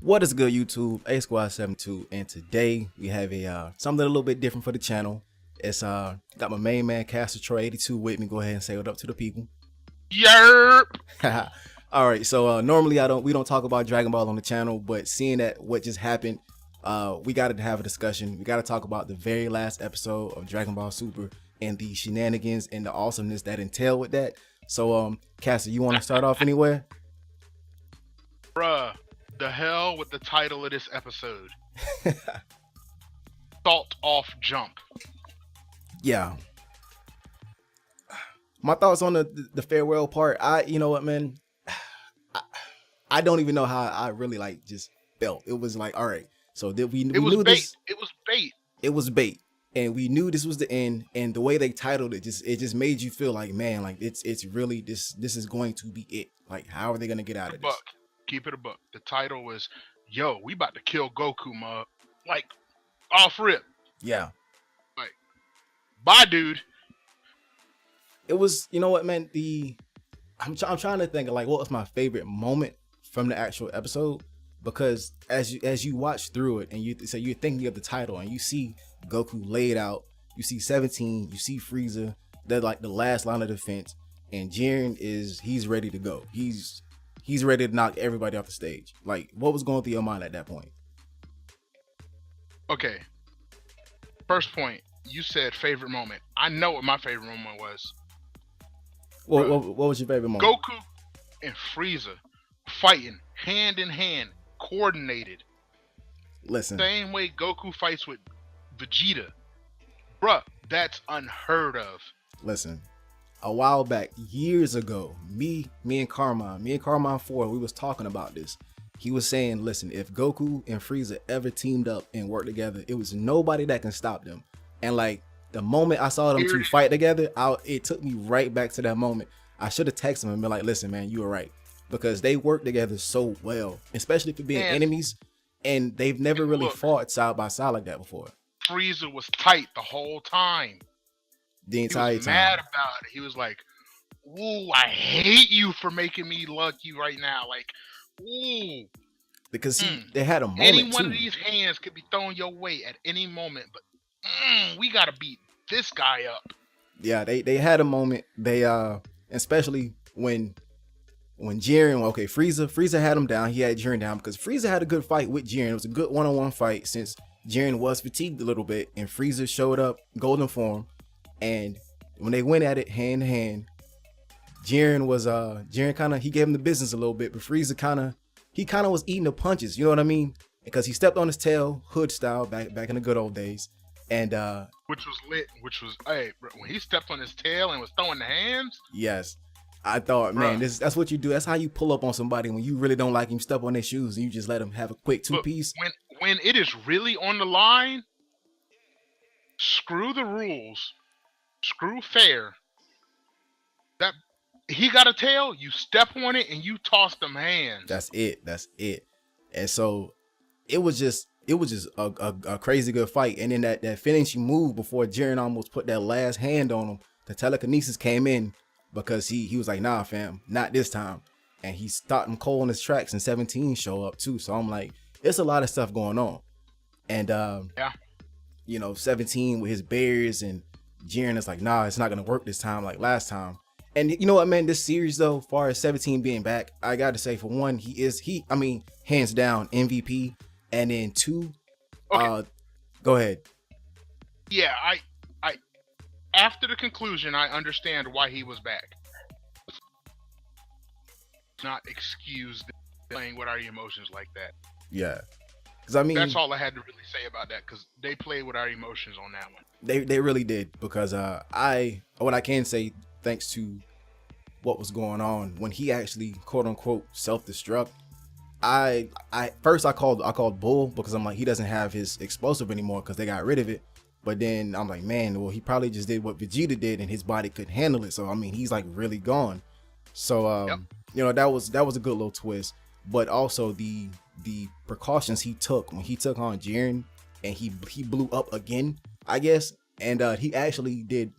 What is good, YouTube? A Squad 72, and today we have a something a little bit different for the channel. It's got my main man KasterTroy 82 with me. Go ahead and say what up to the people. Yerp! All right, so normally we don't talk about Dragon Ball on the channel, but seeing that what just happened, we got to have a discussion. We got to talk about the very last episode of Dragon Ball Super and the shenanigans and the awesomeness that entail with that. So, Caster, you want to start off anywhere? Bruh, the hell with the title of this episode. Salt off jump. Yeah. My thoughts on the farewell part. You know what, man? I don't even know how I really just felt. It was like, all right, so we knew bait. this. It was bait. It was bait, and we knew this was the end. And the way they titled it just made you feel like, man, like it's really this is going to be it. Like, how are they gonna get out of this? Keep it a buck. The title was, "Yo, we about to kill Goku, mug." Like, off rip. Yeah. Like, bye, dude. It was, you know what, man. I'm trying to think of what was my favorite moment from the actual episode, because as you watch through it and you're thinking of the title and you see Goku laid out, you see 17, you see Frieza, they're like the last line of defense, and Jiren he's ready to go. He's ready to knock everybody off the stage. Like, what was going through your mind at that point? Okay. First point, you said favorite moment. I know what my favorite moment was. What was your favorite moment? Goku and Frieza fighting hand in hand, coordinated. Listen. Same way Goku fights with Vegeta. Bruh, that's unheard of. Listen. A while back, years ago, me and Carmine 4, we was talking about this. He was saying, listen, if Goku and Frieza ever teamed up and worked together, it was nobody that can stop them. And the moment I saw them two fight together, it took me right back to that moment. I should have texted him and been like, listen, man, you were right. Because they work together so well, especially for being enemies, and they've never really fought side by side like that before. Frieza was tight the whole time. The entire time. He was mad about it. He was like, ooh, I hate you for making me love you right now. Like, ooh. Because they had a moment Any one too. of these hands could be thrown your way at any moment, but we got to beat this guy up. Yeah, they had a moment. They especially when Jiren, okay, Frieza had him down. He had Jiren down because Frieza had a good fight with Jiren. It was a good one-on-one fight since Jiren was fatigued a little bit, and Frieza showed up golden form. And when they went at it hand to hand, Jiren kind of, he gave him the business a little bit, but Frieza kind of was eating the punches. You know what I mean? Because he stepped on his tail, hood style, back in the good old days. And which was lit. Hey, bro, when he stepped on his tail and was throwing the hands. Yes. I thought, man, that's what you do. That's how you pull up on somebody when you really don't like him, step on their shoes, and you just let them have a quick two-piece. When it is really on the line, screw the rules, screw fair. That he got a tail, you step on it and you toss them hands. That's it. And so it was just a crazy good fight. And then that finishing move before Jiren almost put that last hand on him, the telekinesis came in. Because he was like, nah, fam, not this time. And he stopped him cold in his tracks, and 17 show up too. So I'm like, it's a lot of stuff going on. And you know, 17 with his bears, and Jiren is like, nah, it's not gonna work this time like last time. And you know what, man, this series though, as far as 17 being back, I gotta say, for one, I mean, hands down MVP. And then two, okay. Go ahead. Yeah, after the conclusion, I understand why he was back. Not excuse playing with our emotions like that. Yeah, because I mean, that's all I had to really say about that. Because they played with our emotions on that one. They really did. Because what I can say, thanks to what was going on when he actually quote unquote self-destruct, I called bull, because I'm like, he doesn't have his explosive anymore because they got rid of it. But then I'm like, man, well, he probably just did what Vegeta did and his body couldn't handle it. So, I mean, he's like really gone. So, you know, that was a good little twist. But also the precautions he took when he took on Jiren, and he blew up again, I guess. And he actually did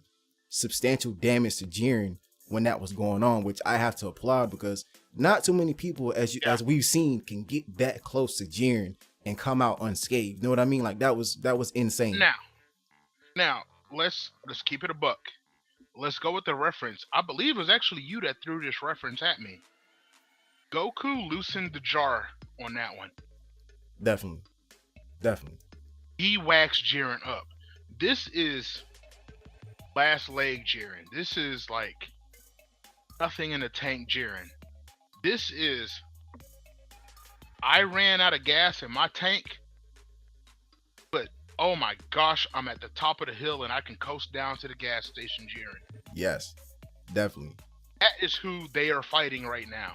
substantial damage to Jiren when that was going on, which I have to applaud, because not too many people, as we've seen, can get that close to Jiren and come out unscathed. You know what I mean? Like that was insane. Now let's keep it a buck. Let's go with the reference. I believe it was actually you that threw this reference at me. Goku loosened the jar on that one. Definitely. He waxed Jiren up. This is last leg Jiren. This is like nothing in the tank Jiren. This is, I ran out of gas in my tank, but oh my gosh, I'm at the top of the hill and I can coast down to the gas station Jiren. Yes, definitely. That is who they are fighting right now.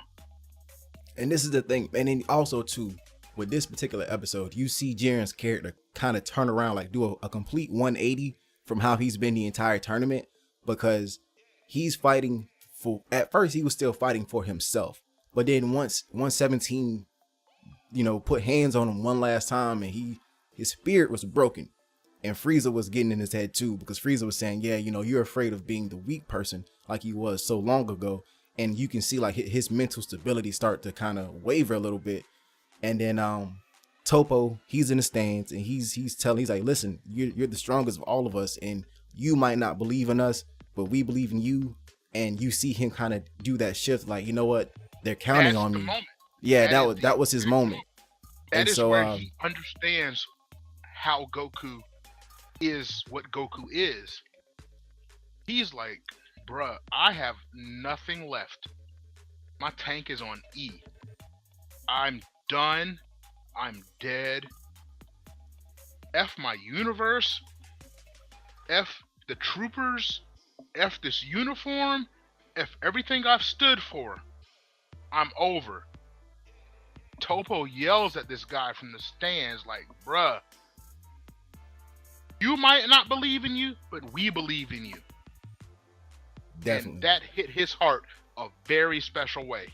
And this is the thing. And then also too, with this particular episode, you see Jiren's character kind of turn around, like do a complete 180 from how he's been the entire tournament, because he's fighting for, at first he was still fighting for himself. But then once 117, put hands on him one last time, and his spirit was broken. And Frieza was getting in his head too, because Frieza was saying, yeah, you're afraid of being the weak person like he was so long ago. And you can see like his mental stability start to kind of waver a little bit. And then Toppo, he's in the stands, and he's like, listen, you're the strongest of all of us, and you might not believe in us, but we believe in you. And you see him kind of do that shift, like, you know what, they're counting on me. Moment. Yeah, that was his moment. That is where he understands how Goku is what Goku is. He's like, bruh, I have nothing left. My tank is on E. I'm done. I'm dead. F my universe. F the troopers. F this uniform. F everything I've stood for. I'm over. Toppo yells at this guy from the stands like, bruh, you might not believe in you, but we believe in you. Definitely. And that hit his heart a very special way.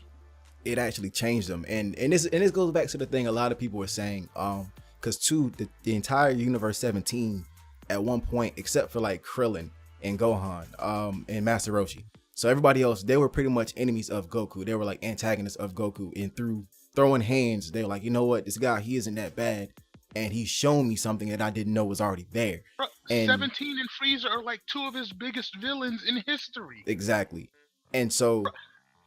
It actually changed him. And this goes back to the thing a lot of people were saying, because the entire Universe 17 at one point, except for like Krillin and Gohan, and Master Roshi, so everybody else, they were pretty much enemies of Goku. They were like antagonists of Goku, and through throwing hands, they were like, you know what, this guy, he isn't that bad, and he's shown me something that I didn't know was already there. Bro, and 17 and Frieza are like two of his biggest villains in history. Exactly. And so bro,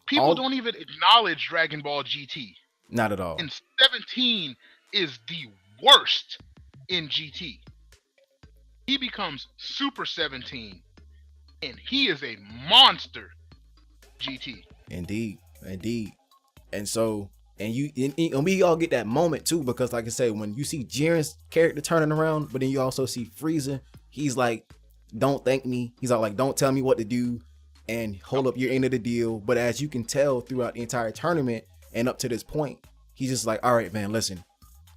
people don't even acknowledge Dragon Ball GT. Not at all. And 17 is the worst in GT. He becomes Super 17, and he is a monster GT. Indeed. And so, and we all get that moment too, because like I say, when you see Jiren's character turning around, but then you also see Frieza, he's like, don't thank me. He's all like, don't tell me what to do, and hold up your end of the deal. But as you can tell throughout the entire tournament and up to this point, he's just like, all right, man, listen,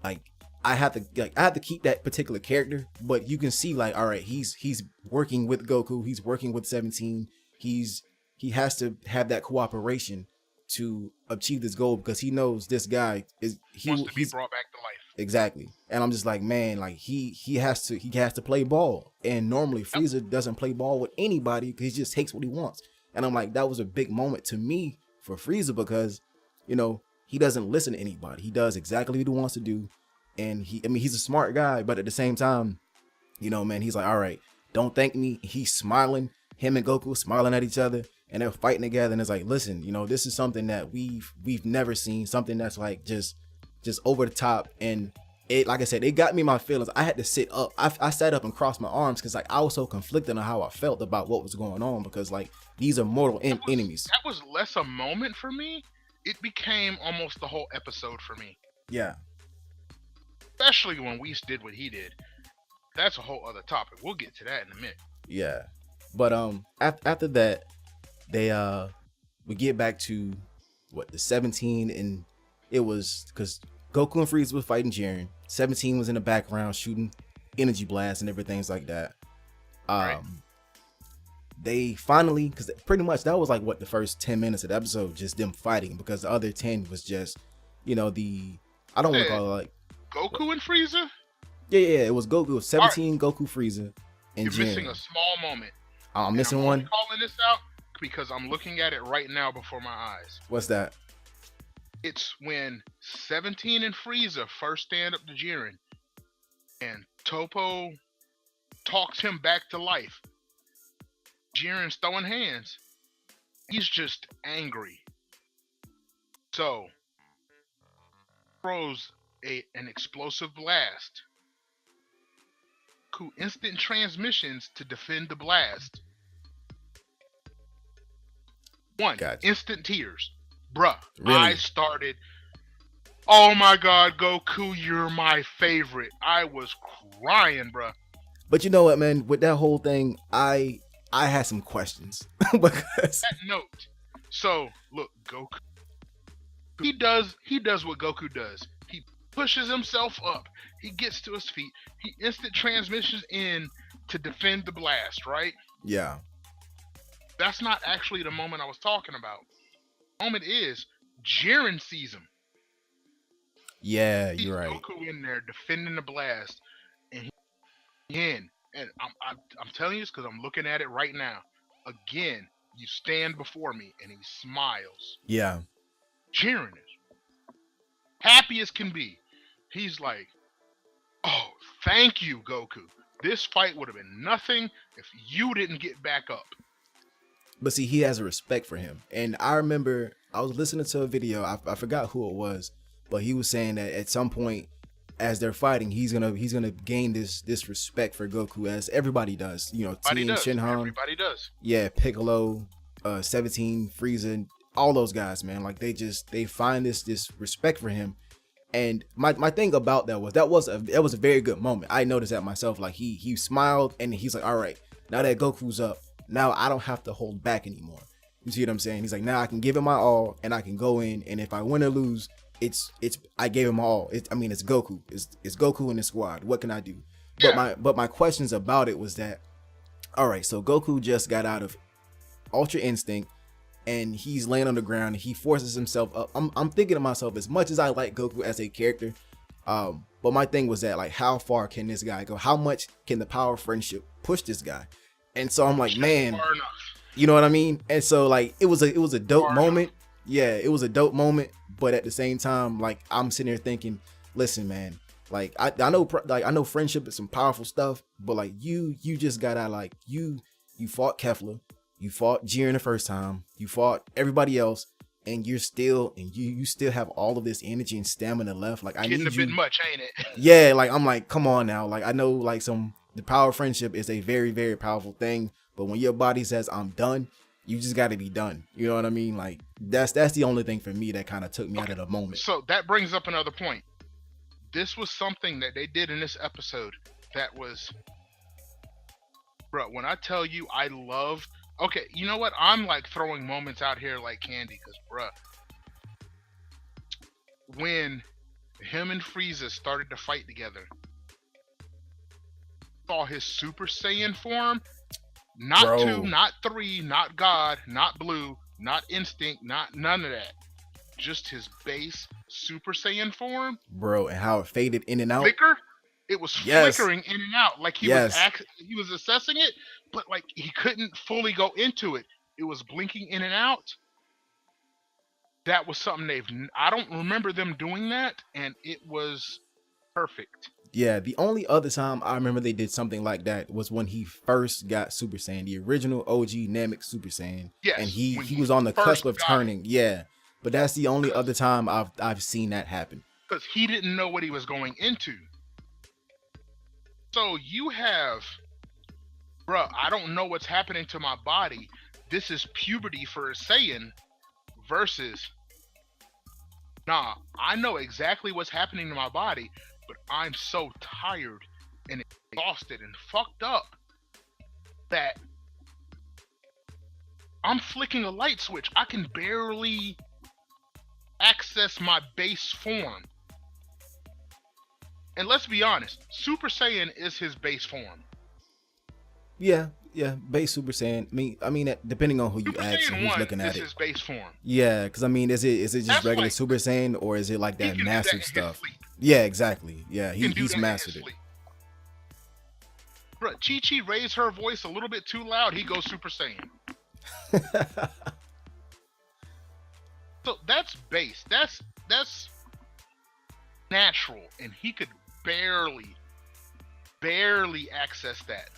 like, I have to keep that particular character, but you can see like, all right, he's working with Goku, he's working with 17, he has to have that cooperation to achieve this goal, because he knows this guy wants to be brought back to life. Exactly. And I'm just like, man, like he has to play ball, and normally Frieza doesn't play ball with anybody because he just takes what he wants. And I'm like, that was a big moment to me for Frieza, because he doesn't listen to anybody. He does exactly what he wants to do. And he's a smart guy, but at the same time, man, he's like, all right, don't thank me. He's smiling. Him and Goku smiling at each other, and they're fighting together. And it's like, listen, this is something that we've never seen. Something that's like just over the top. And it, like I said, it got me my feelings. I had to sit up. I sat up and crossed my arms, because like I was so conflicted on how I felt about what was going on, because like these are mortal enemies. That was less a moment for me. It became almost the whole episode for me. Yeah. Especially when Whis did what he did. That's a whole other topic. We'll get to that in a minute. Yeah. But after that, we get back to the 17, and it was because Goku and Frieza was fighting Jiren. 17 was in the background shooting energy blasts and everything like that. Right. They finally, because pretty much that was like the first 10 minutes of the episode, just them fighting, because the other 10 was just, I don't want to call it like Goku and Frieza? Yeah, it was Goku. 17, right. Goku, Frieza, and You're Jiren. missing a small moment. I'm missing one. Calling this out because I'm looking at it right now before my eyes. What's that? It's when 17 and Frieza first stand up to Jiren, and Toppo talks him back to life. Jiren's throwing hands. He's just angry. So, throws an explosive blast. Instant transmissions to defend the blast. Gotcha. Instant tears. Bruh, really? I started, oh my god, Goku, you're my favorite. I was crying, bruh. But you know what, man? With that whole thing, I had some questions. Because that note. So, look, Goku. He does what Goku does. He pushes himself up. He gets to his feet. He instant transmissions in to defend the blast, right? Yeah. That's not actually the moment I was talking about. The moment is Jiren sees him. Yeah, you're right. Goku in there defending the blast, and and I'm telling you this because I'm looking at it right now. Again, you stand before me, and he smiles. Yeah. Jiren is happy as can be. He's like, "Oh, thank you, Goku. This fight would have been nothing if you didn't get back up." But see, he has a respect for him. And I remember I was listening to a video. I forgot who it was, but he was saying that at some point as they're fighting, he's gonna gain this respect for Goku, as everybody does. You know, Team Shinhan. Everybody does. Yeah, Piccolo, 17, Frieza, all those guys, man. Like they find this respect for him. And my thing about that was a very good moment. I noticed that myself. Like he smiled and he's like, all right, now that Goku's up, now I don't have to hold back anymore. You see what I'm saying? He's like, now I can give it my all and I can go in, and if I win or lose, it's I gave him my all. It's Goku. It's Goku and the squad. What can I do? Yeah. But my questions about it was that, all right, so Goku just got out of Ultra Instinct and he's laying on the ground and he forces himself up. I'm thinking to myself, as much as I like Goku as a character, but my thing was that, like, how far can this guy go? How much can the power of friendship push this guy? And so I'm like, man, you know what I mean? And so, like, it was a dope moment. Yeah, it was a dope moment. But at the same time, like, I'm sitting here thinking, listen, man, like, I know friendship is some powerful stuff, but like you just got out, like, you fought Kefla, you fought Jiren the first time, you fought everybody else, and you still have all of this energy and stamina left. Like, I need you. Getting a bit much, ain't it? Yeah, like, I'm like, come on now. Like, I know, like, the power of friendship is a very, very powerful thing, but when your body says I'm done, you just got to be done. You know what I mean? Like, that's the only thing for me that kind of took me out of the moment. So that brings up another point. This was something that they did in this episode that was, bro, when I tell you I love, okay, you know what? I'm like throwing moments out here like candy, because, bro, when him and Frieza started to fight together, saw his Super Saiyan form, not 2, not 3, not God, not Blue, not Instinct, not none of that. Just his base Super Saiyan form. Bro, and how it faded in and out. It was flickering in and out. Like he was assessing it, but like he couldn't fully go into it. It was blinking in and out. That was something I don't remember them doing that, and it was perfect. Yeah, the only other time I remember they did something like that was when he first got Super Saiyan, the original OG Namek Super Saiyan. Yes, and he was on the cusp of turning. Yeah, but that's the only other time I've seen that happen. Because he didn't know what he was going into. So you have, bruh, I don't know what's happening to my body. This is puberty for a Saiyan versus, nah, I know exactly what's happening to my body, but I'm so tired and exhausted and fucked up that I'm flicking a light switch. I can barely access my base form. And let's be honest, Super Saiyan is his base form. Yeah, base Super Saiyan. I mean, depending on who you ask and who's looking at it. His base form. Yeah, because I mean, is it just regular Super Saiyan, or is it like that mastered stuff? Yeah, exactly. Yeah, he's mastered it. Bro, Chi-Chi raised her voice a little bit too loud. He goes Super Saiyan. So that's base. That's natural, and he could barely access that.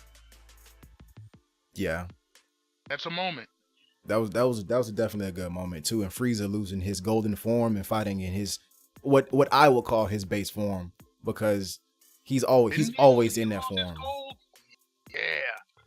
Yeah. That's a moment. That was definitely a good moment too. And Frieza losing his golden form and fighting in his what I would call his base form, because he's always in that form.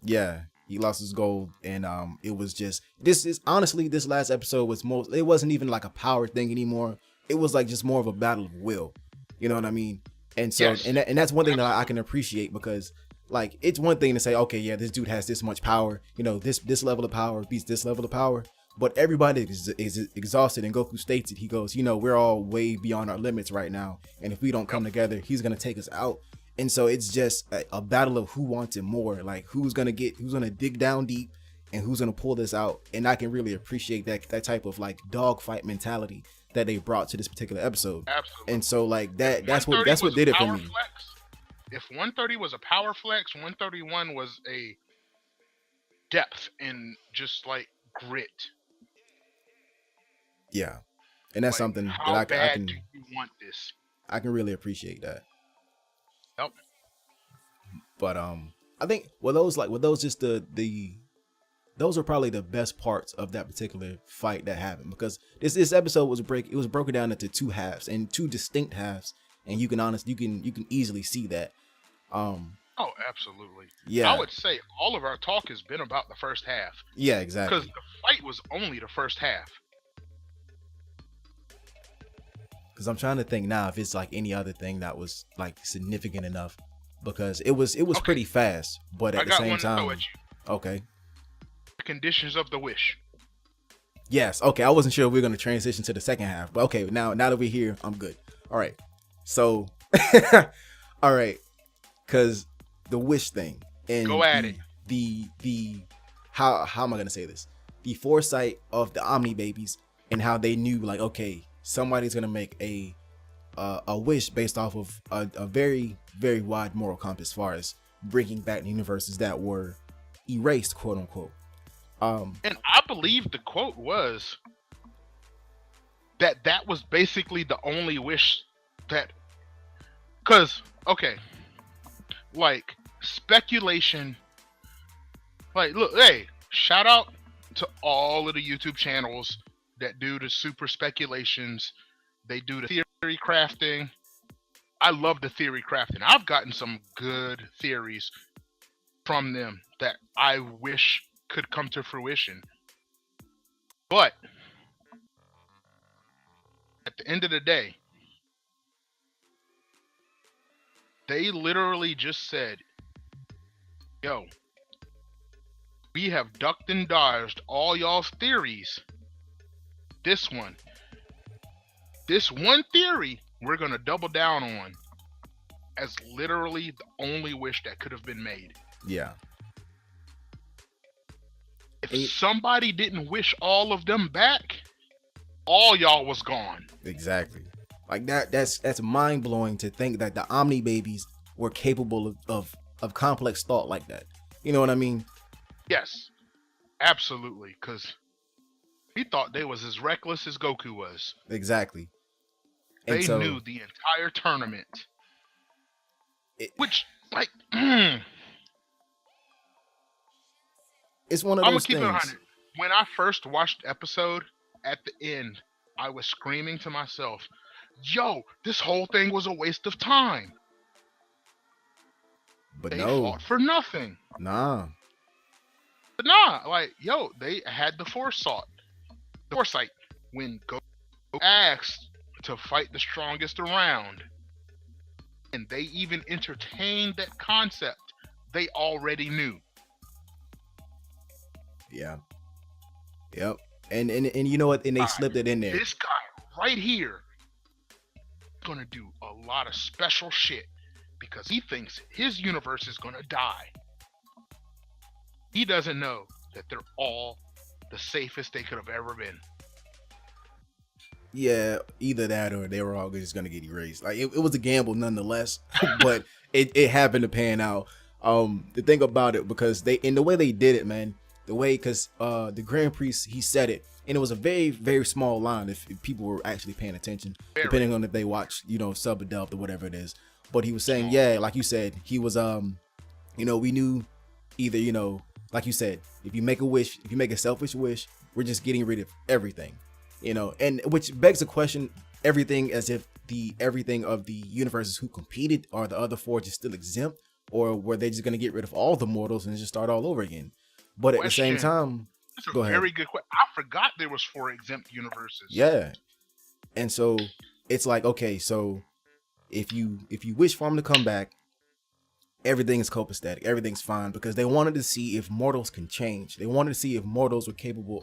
Yeah, he lost his gold, and it was just this last episode was it wasn't even like a power thing anymore. It was like just more of a battle of will. You know what I mean? And so Yes. and that's one thing that I can appreciate, because like it's one thing to say, okay, yeah, this dude has this much power, you know, this level of power beats this level of power, but everybody is exhausted, and Goku states it. He goes, you know, we're all way beyond our limits right now, and if we don't come together, he's gonna take us out. And so it's just a battle of who wants it more, like who's gonna dig down deep and who's gonna pull this out. And I can really appreciate that type of like dogfight mentality that they brought to this particular episode. Absolutely. And so like that's what did it for me. Flex, if 130 was a power flex, 131 was a depth and just like grit. Yeah. And that's like, something how that I can do you want this? I can really appreciate that. Yep. But I think those are probably the best parts of that particular fight that happened, because this episode was broken down into two halves, and two distinct halves, and you can easily see that. Oh, absolutely. Yeah. I would say all of our talk has been about the first half. Yeah, exactly. Because the fight was only the first half. Because I'm trying to think now if it's like any other thing that was like significant enough, because it was okay. Pretty fast, but at the same time, okay. The conditions of the wish. Yes, okay. I wasn't sure if we were going to transition to the second half, but okay. Now that we're here, I'm good. All right. So, all right, because the wish thing and go at it. The how am I going to say this? The foresight of the Omni babies, and how they knew like, okay, somebody's gonna make a wish based off of a very, very wide moral compass as far as bringing back universes that were erased, quote unquote. And I believe the quote was that was basically the only wish that, because okay, like speculation, like look, hey, shout out to all of the YouTube channels that do the super speculations. They do the theory crafting. I love the theory crafting. I've gotten some good theories from them that I wish could come to fruition. But at the end of the day, they literally just said, yo, we have ducked and dodged all y'all's theories. This one theory we're going to double down on as literally the only wish that could have been made. Yeah. If somebody didn't wish all of them back, all y'all was gone. Exactly. Like that's mind-blowing to think that the Omni babies were capable of complex thought like that. You know what I mean? Yes. Absolutely, cuz he thought they was as reckless as Goku was. Exactly. They knew the entire tournament. Which, like, it's one of those things. I'm gonna keep it 100. When I first watched the episode, at the end, I was screaming to myself, yo, this whole thing was a waste of time. But they fought for nothing. Nah. But nah, like, yo, they had the foresight when Goku asked to fight the strongest around, and they even entertained that concept. They already knew. Yeah. Yep. And you know what? And they slipped it in there. This guy right here is gonna do a lot of special shit because he thinks his universe is gonna die. He doesn't know that they're all the safest they could have ever been. Yeah, either that or they were all just gonna get erased. Like it was a gamble nonetheless, but it happened to pan out. The thing about it, because in the way they did it, man, the way, because the Grand Priest, he said it, and it was a very, very small line if people were actually paying attention, depending on if they watch, sub or dubbed or whatever it is. But he was saying, yeah, like you said, he was, we knew either, like you said, if you make a selfish wish, we're just getting rid of everything, and which begs the question, everything as if everything of the universes who competed, are the other four just still exempt, or were they just going to get rid of all the mortals and just start all over again? But at the same time, that's a very good question. I forgot there was 4 exempt universes. Yeah. And so it's like, okay, so if you wish for him to come back, everything is copacetic, everything's fine, because they wanted to see if mortals can change. They wanted to see if mortals were capable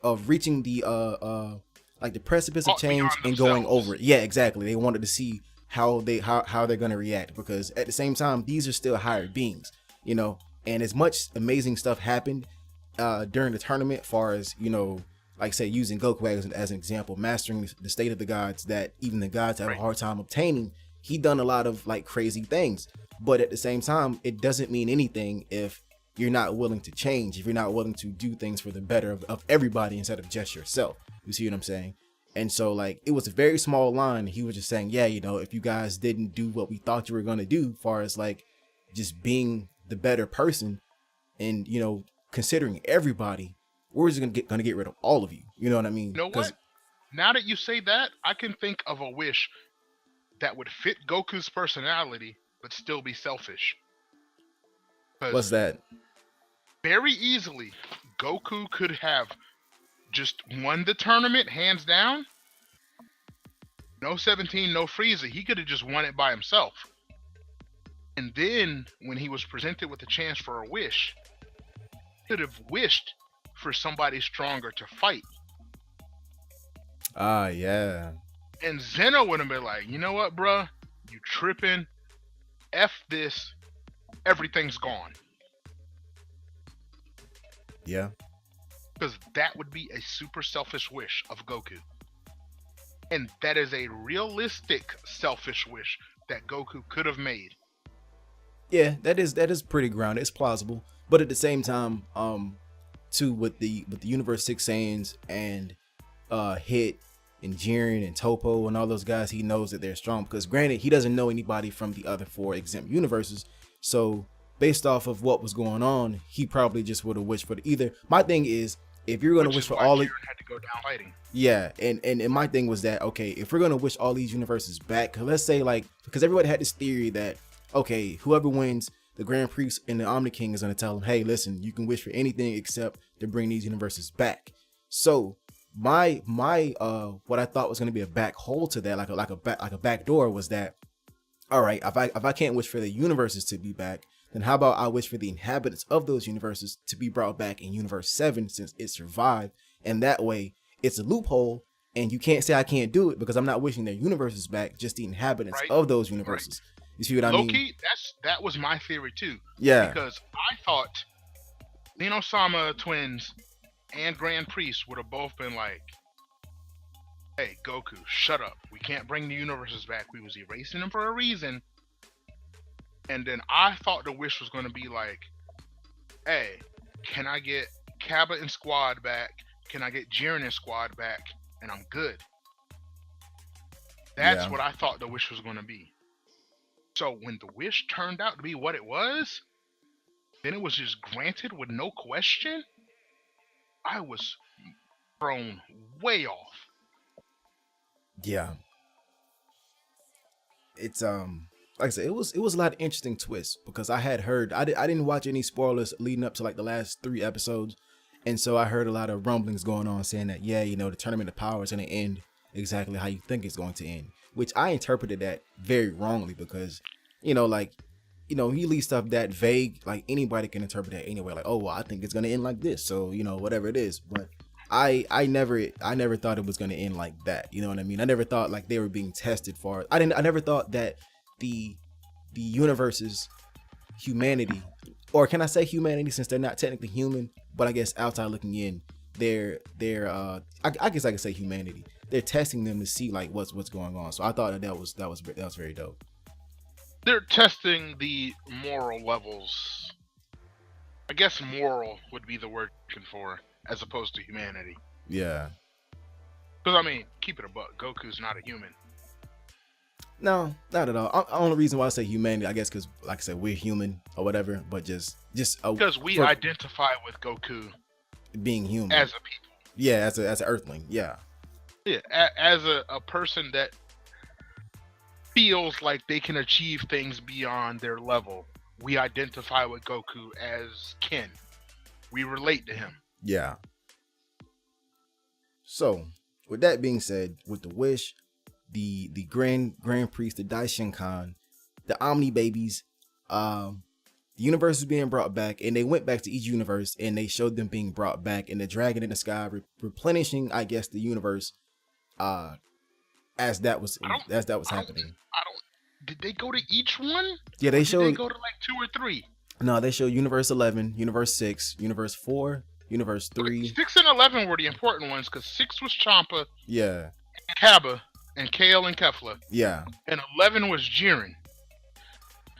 of reaching the like the precipice of change and going over it. Yeah, exactly. They wanted to see how they're going to react, because at the same time, these are still higher beings, and as much amazing stuff happened during the tournament, far as, like say using Goku as an example, mastering the state of the gods that even the gods have a hard time obtaining. He done a lot of like crazy things, but at the same time, it doesn't mean anything if you're not willing to change, if you're not willing to do things for the better of everybody instead of just yourself. You see what I'm saying? And so like, it was a very small line. He was just saying, yeah, if you guys didn't do what we thought you were going to do, far as like just being the better person and, considering everybody, we're just going to get rid of all of you. You know what I mean? You know what? Now that you say that, I can think of a wish that would fit Goku's personality, but still be selfish. What's that? Very easily, Goku could have just won the tournament, hands down. No 17, no Frieza. He could have just won it by himself. And then, when he was presented with a chance for a wish, he could have wished for somebody stronger to fight. Yeah. And Zeno would have been like, you know what, bruh? You tripping. F this. Everything's gone. Yeah. Because that would be a super selfish wish of Goku. And that is a realistic selfish wish that Goku could have made. Yeah, that is pretty grounded. It's plausible. But at the same time, too, with the Universe 6 Saiyans and Hit and Jiren and Toppo and all those guys, he knows that they're strong, because granted, he doesn't know anybody from the other 4 exempt universes. So based off of what was going on, he probably just would have wished for either. My thing is, if you're gonna wish for all, Jiren had to go down fighting. Yeah, and my thing was that, okay, if we're gonna wish all these universes back, let's say like, because everybody had this theory that, okay, whoever wins, the Grand Priest and the Omni King is gonna tell them, hey, listen, you can wish for anything except to bring these universes back. So my what I thought was gonna be a back hole to that, like a back door, was that, all right, if I can't wish for the universes to be back, then how about I wish for the inhabitants of those universes to be brought back in Universe 7, since it survived, and that way it's a loophole, and you can't say I can't do it because I'm not wishing their universes back, just the inhabitants of those universes. You see what I mean? Low-key, that was my theory too. Yeah. Because I thought Lino-sama twins and Grand Priest would have both been like, hey, Goku, shut up. We can't bring the universes back. We was erasing them for a reason. And then I thought the wish was going to be like, hey, can I get Kaba and Squad back? Can I get Jiren and Squad back? And I'm good. That's what I thought the wish was going to be. So when the wish turned out to be what it was, then it was just granted with no question, I was thrown way off. Yeah. It's like I said, it was a lot of interesting twists, because I had heard, I didn't watch any spoilers leading up to like the last 3 episodes, and so I heard a lot of rumblings going on saying that, yeah, the Tournament of Power is going to end exactly how you think it's going to end, which I interpreted that very wrongly, because he leaves stuff that vague, like anybody can interpret that anyway, like, oh, well, I think it's going to end like this, so whatever it is. But I never thought it was going to end like that. You know what I mean? I never thought like they were being tested for. I never thought that the universe's humanity, or can I say humanity, since they're not technically human, but I guess outside looking in, they're I guess I could say humanity. They're testing them to see like what's going on. So I thought that was very dope. They're testing the moral levels I guess moral would be the word you're looking for, as opposed to humanity. Yeah. Because, I mean, keep it a buck. Goku's not a human. No, not at all. Only reason why I say humanity, I guess, because like I said, we're human or whatever. But just because we identify with Goku being human as a people. Yeah, as an Earthling. Yeah. Yeah, as a person that feels like they can achieve things beyond their level. We identify with Goku as kin. We relate to him. Yeah. So, with that being said, with the wish, the Grand Priest, the Daishinkan, the Omni babies, the universe is being brought back, and they went back to each universe and they showed them being brought back, and the dragon in the sky replenishing, I guess, the universe, as that was happening. Did they go to each one? Yeah, they showed. Did they go to like 2 or 3? No, they showed Universe 11, Universe 6, Universe 4, Universe 3. 6 and 11 were the important ones because 6 was Champa. Yeah. And Kaba and Kale and Kefla. Yeah. And 11 was Jiren.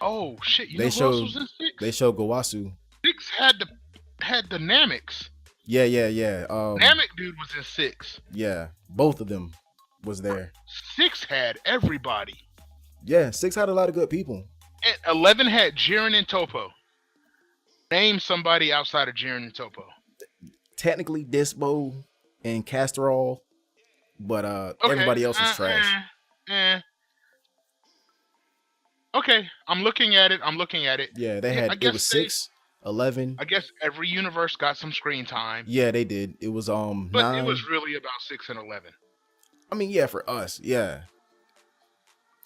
Oh shit! You know who else was in 6? They showed Gowasu. 6 had the Nameks. Yeah. Namek dude was in 6. Yeah, both of them was there. 6 had everybody. Yeah, 6 had a lot of good people. And 11 had Jiren and Topo. Name somebody outside of Jiren and Topo. Technically Dispo and KasterTroy, but everybody else was trash. Okay, I'm looking at it. Yeah, they had it was 6, 11. I guess every universe got some screen time. Yeah, they did. It was But 9. it was really about 6 and 11. I mean, yeah, for us, yeah.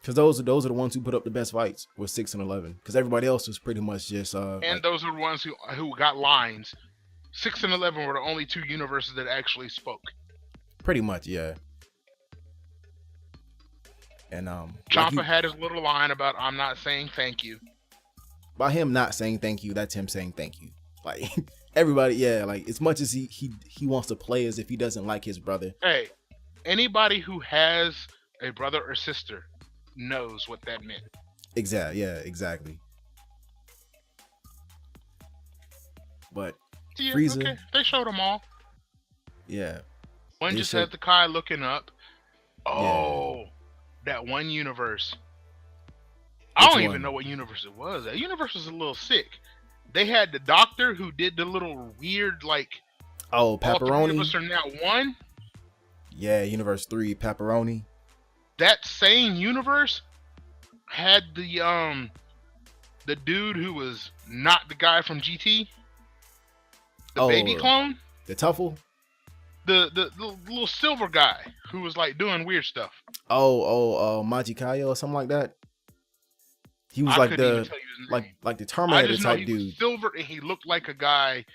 Because those are the ones who put up the best fights, was 6 and 11. Because everybody else was pretty much just and those are the ones who got lines. 6 and 11 were the only 2 universes that actually spoke. Pretty much, yeah. And Champa had his little line about "I'm not saying thank you." By him not saying thank you, that's him saying thank you. Like everybody, yeah. Like as much as he wants to play as if he doesn't like his brother. Hey, anybody who has a brother or sister knows what that meant. Exactly. Yeah. Exactly. But yeah, Frieza, okay. They showed them all. Yeah. One just had the Kai looking up. Oh, yeah. That one universe. I don't even know what universe it was. That universe was a little sick. They had the doctor who did the little weird like. Oh, Pepperoni. All 3 of us are now one. Yeah, Universe 3, Pepperoni. That same universe had the dude who was not the guy from GT. The baby clone. The Tuffle. The little silver guy who was like doing weird stuff. Majikayo or something like that. He was like the the Terminator type dude. Was silver, and he looked like a guy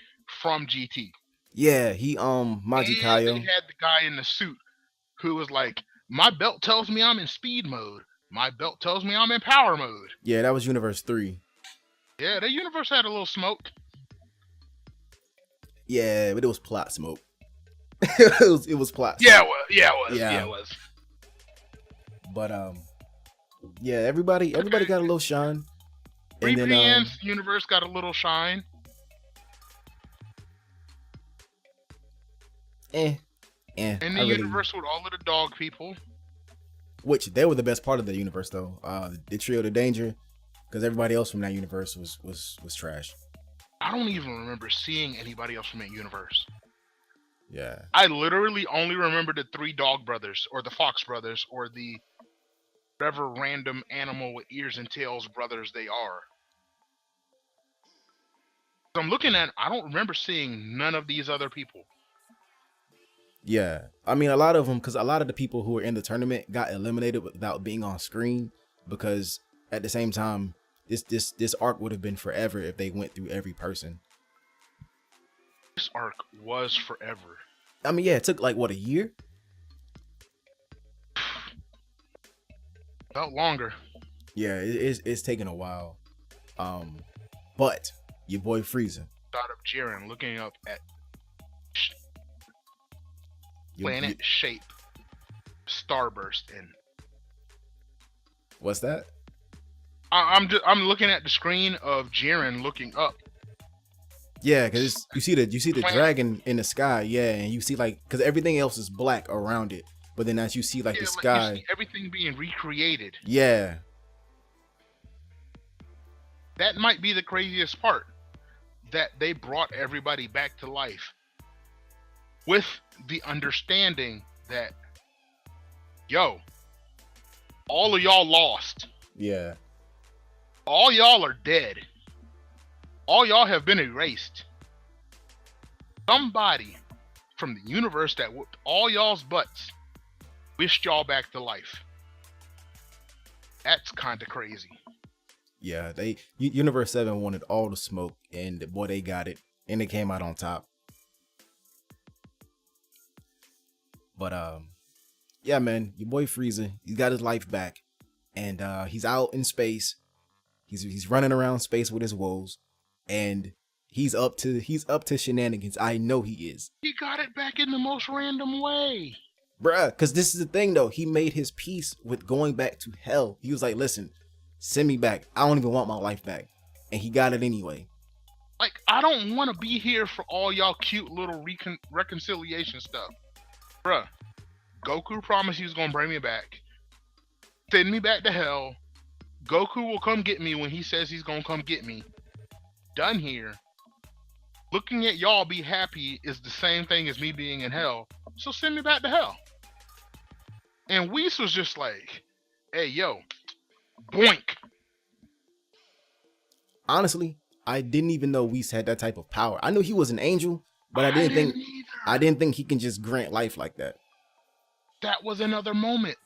from GT. Yeah, he Majikayo. And they had the guy in the suit who was like, "My belt tells me I'm in speed mode. My belt tells me I'm in power mode." Yeah, that was Universe 3. Yeah, that universe had a little smoke. Yeah, but it was plot smoke. it was plot. Yeah, it was. But yeah, everybody got a little shine. And then universe got a little shine. And the universe with all of the dog people. Which they were the best part of the universe though. The trio of danger, because everybody else from that universe was trash. I don't even remember seeing anybody else from that universe. Yeah. I literally only remember the 3 dog brothers, or the fox brothers, or the whatever random animal with ears and tails brothers they are. I'm looking at, I don't remember seeing none of these other people. Yeah. I mean, a lot of them, because a lot of the people who were in the tournament got eliminated without being on screen, because at the same time, this arc would have been forever if they went through every person. This arc was forever. I mean, yeah, it took like what, a year? Felt longer. Yeah, it's taken a while. But your boy Frieza. Thought of Jiren looking up at planet shape starburst and. What's that? I'm looking at the screen of Jiren looking up Yeah, because you see the Plant. dragon in the sky, yeah, and you see like because everything else is black around it, but then as you see like Yeah, the like you sky, see everything being recreated. yeah, That might be the craziest part. That they brought everybody back to life with the understanding that, yo, all of y'all lost. yeah, All y'all are dead. All y'all have been erased. Somebody from the universe that whooped all y'all's butts wished y'all back to life. That's kind of crazy. yeah. Universe 7 wanted all the smoke, and boy, they got it, and they came out on top. But yeah, man, your boy Frieza, he's got his life back, and he's out in space. He's running around space with his woes, and he's up to shenanigans. I know he is. He got it back in the most random way. Bruh, because this is the thing though. He made his peace with going back to hell. He was like, listen, send me back. I don't even want my life back. And he got it anyway. Like, I don't want to be here for all y'all cute little reconciliation stuff. Bruh, Goku promised he was going to bring me back. Send me back to hell. Goku will come get me when he says he's going to come get me. Done here. Looking at y'all be happy is the same thing as me being in hell. So send me back to hell. And Whis was just like, hey, yo, boink. Honestly, I didn't even know Whis had that type of power. I knew he was an angel, but I didn't think he can just grant life like that. That was another moment.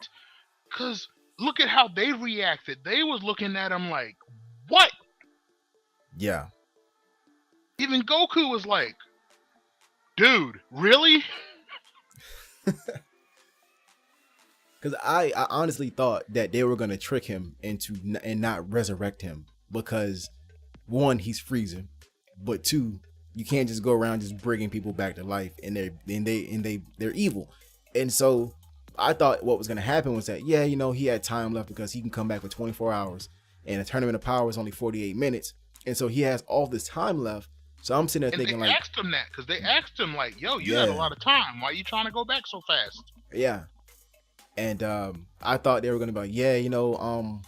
Cause look at how they reacted. They was looking at him like, what? Yeah. Even Goku was like, dude, really? Because I honestly thought that they were going to trick him and not resurrect him. Because one, he's Frieza. But two, you can't just go around just bringing people back to life, and they're evil. And so I thought what was going to happen was that, yeah, you know, he had time left because he can come back for 24 hours. And a tournament of power is only 48 minutes. And so he has all this time left. So I'm sitting there thinking, they like, asked him that because they asked him like, yo, you had a lot of time. Why are you trying to go back so fast? Yeah. And I thought they were going to be like, yeah, you know,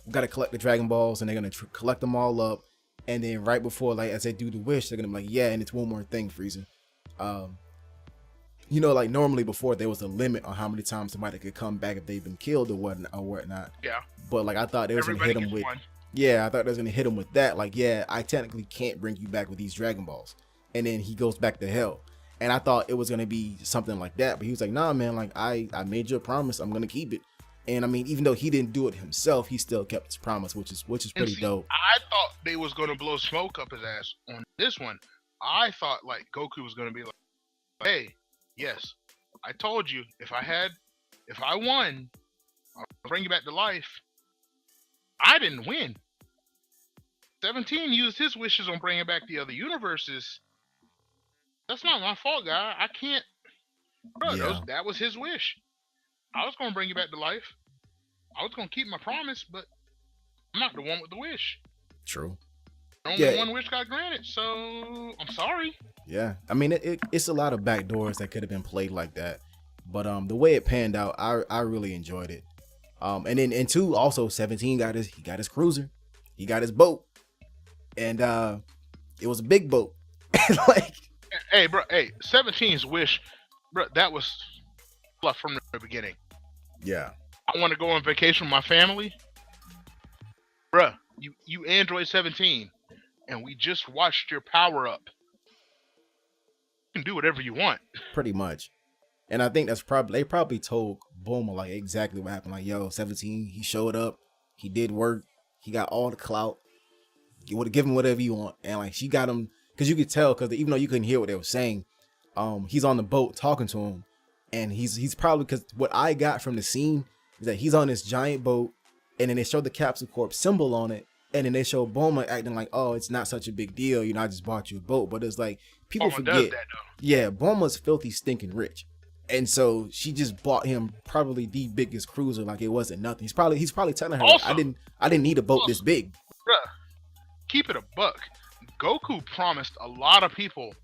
we got to collect the Dragon Balls, and they're going to collect them all up. And then right before, like, as they do the wish, they're going to be like, yeah, and it's one more thing, Frieza. You know, like normally before there was a limit on how many times somebody could come back if they've been killed or whatnot. Yeah. But like I thought they was going to hit him with one. Yeah, I thought they was going to hit him with that. Like, yeah, I technically can't bring you back with these Dragon Balls. And then he goes back to hell. And I thought it was going to be something like that. But he was like, nah, man, like I made you a promise. I'm going to keep it. And I mean, even though he didn't do it himself, he still kept his promise, which is pretty dope. I thought they was going to blow smoke up his ass on this one. I thought like Goku was going to be like, hey, yes, I told you if I won, I'll bring you back to life. I didn't win. 17 used his wishes on bringing back the other universes. That's not my fault, guy. I can't. Bro, that was his wish. I was going to bring you back to life. I was going to keep my promise, but I'm not the one with the wish. True. Only one wish got granted, so I'm sorry. Yeah, I mean, it's a lot of backdoors that could have been played like that. But the way it panned out, I really enjoyed it. And then and two, also 17 got his cruiser, he got his boat, and it was a big boat. Like, hey, bro, 17's wish, bro, that was fluff from the beginning. Yeah, I want to go on vacation with my family, bruh. You Android 17, and we just watched your power up. You can do whatever you want. Pretty much. And I think they probably told Bulma like exactly what happened. Like, yo, 17, he showed up, he did work, he got all the clout. You would have given him whatever you want, and like she got him because you could tell because even though you couldn't hear what they were saying, he's on the boat talking to him, and he's probably because what I got from the scene is that he's on this giant boat, and then they show the Capsule Corp symbol on it, and then they show Bulma acting like, oh, it's not such a big deal, you know, I just bought you a boat, but it's like people forget. Does that, though. Yeah, Bulma's filthy, stinking rich. And so she just bought him probably the biggest cruiser, like it wasn't nothing. He's probably telling her, also, like, I didn't need a boat this big. Bruh, keep it a buck. Goku promised a lot of people.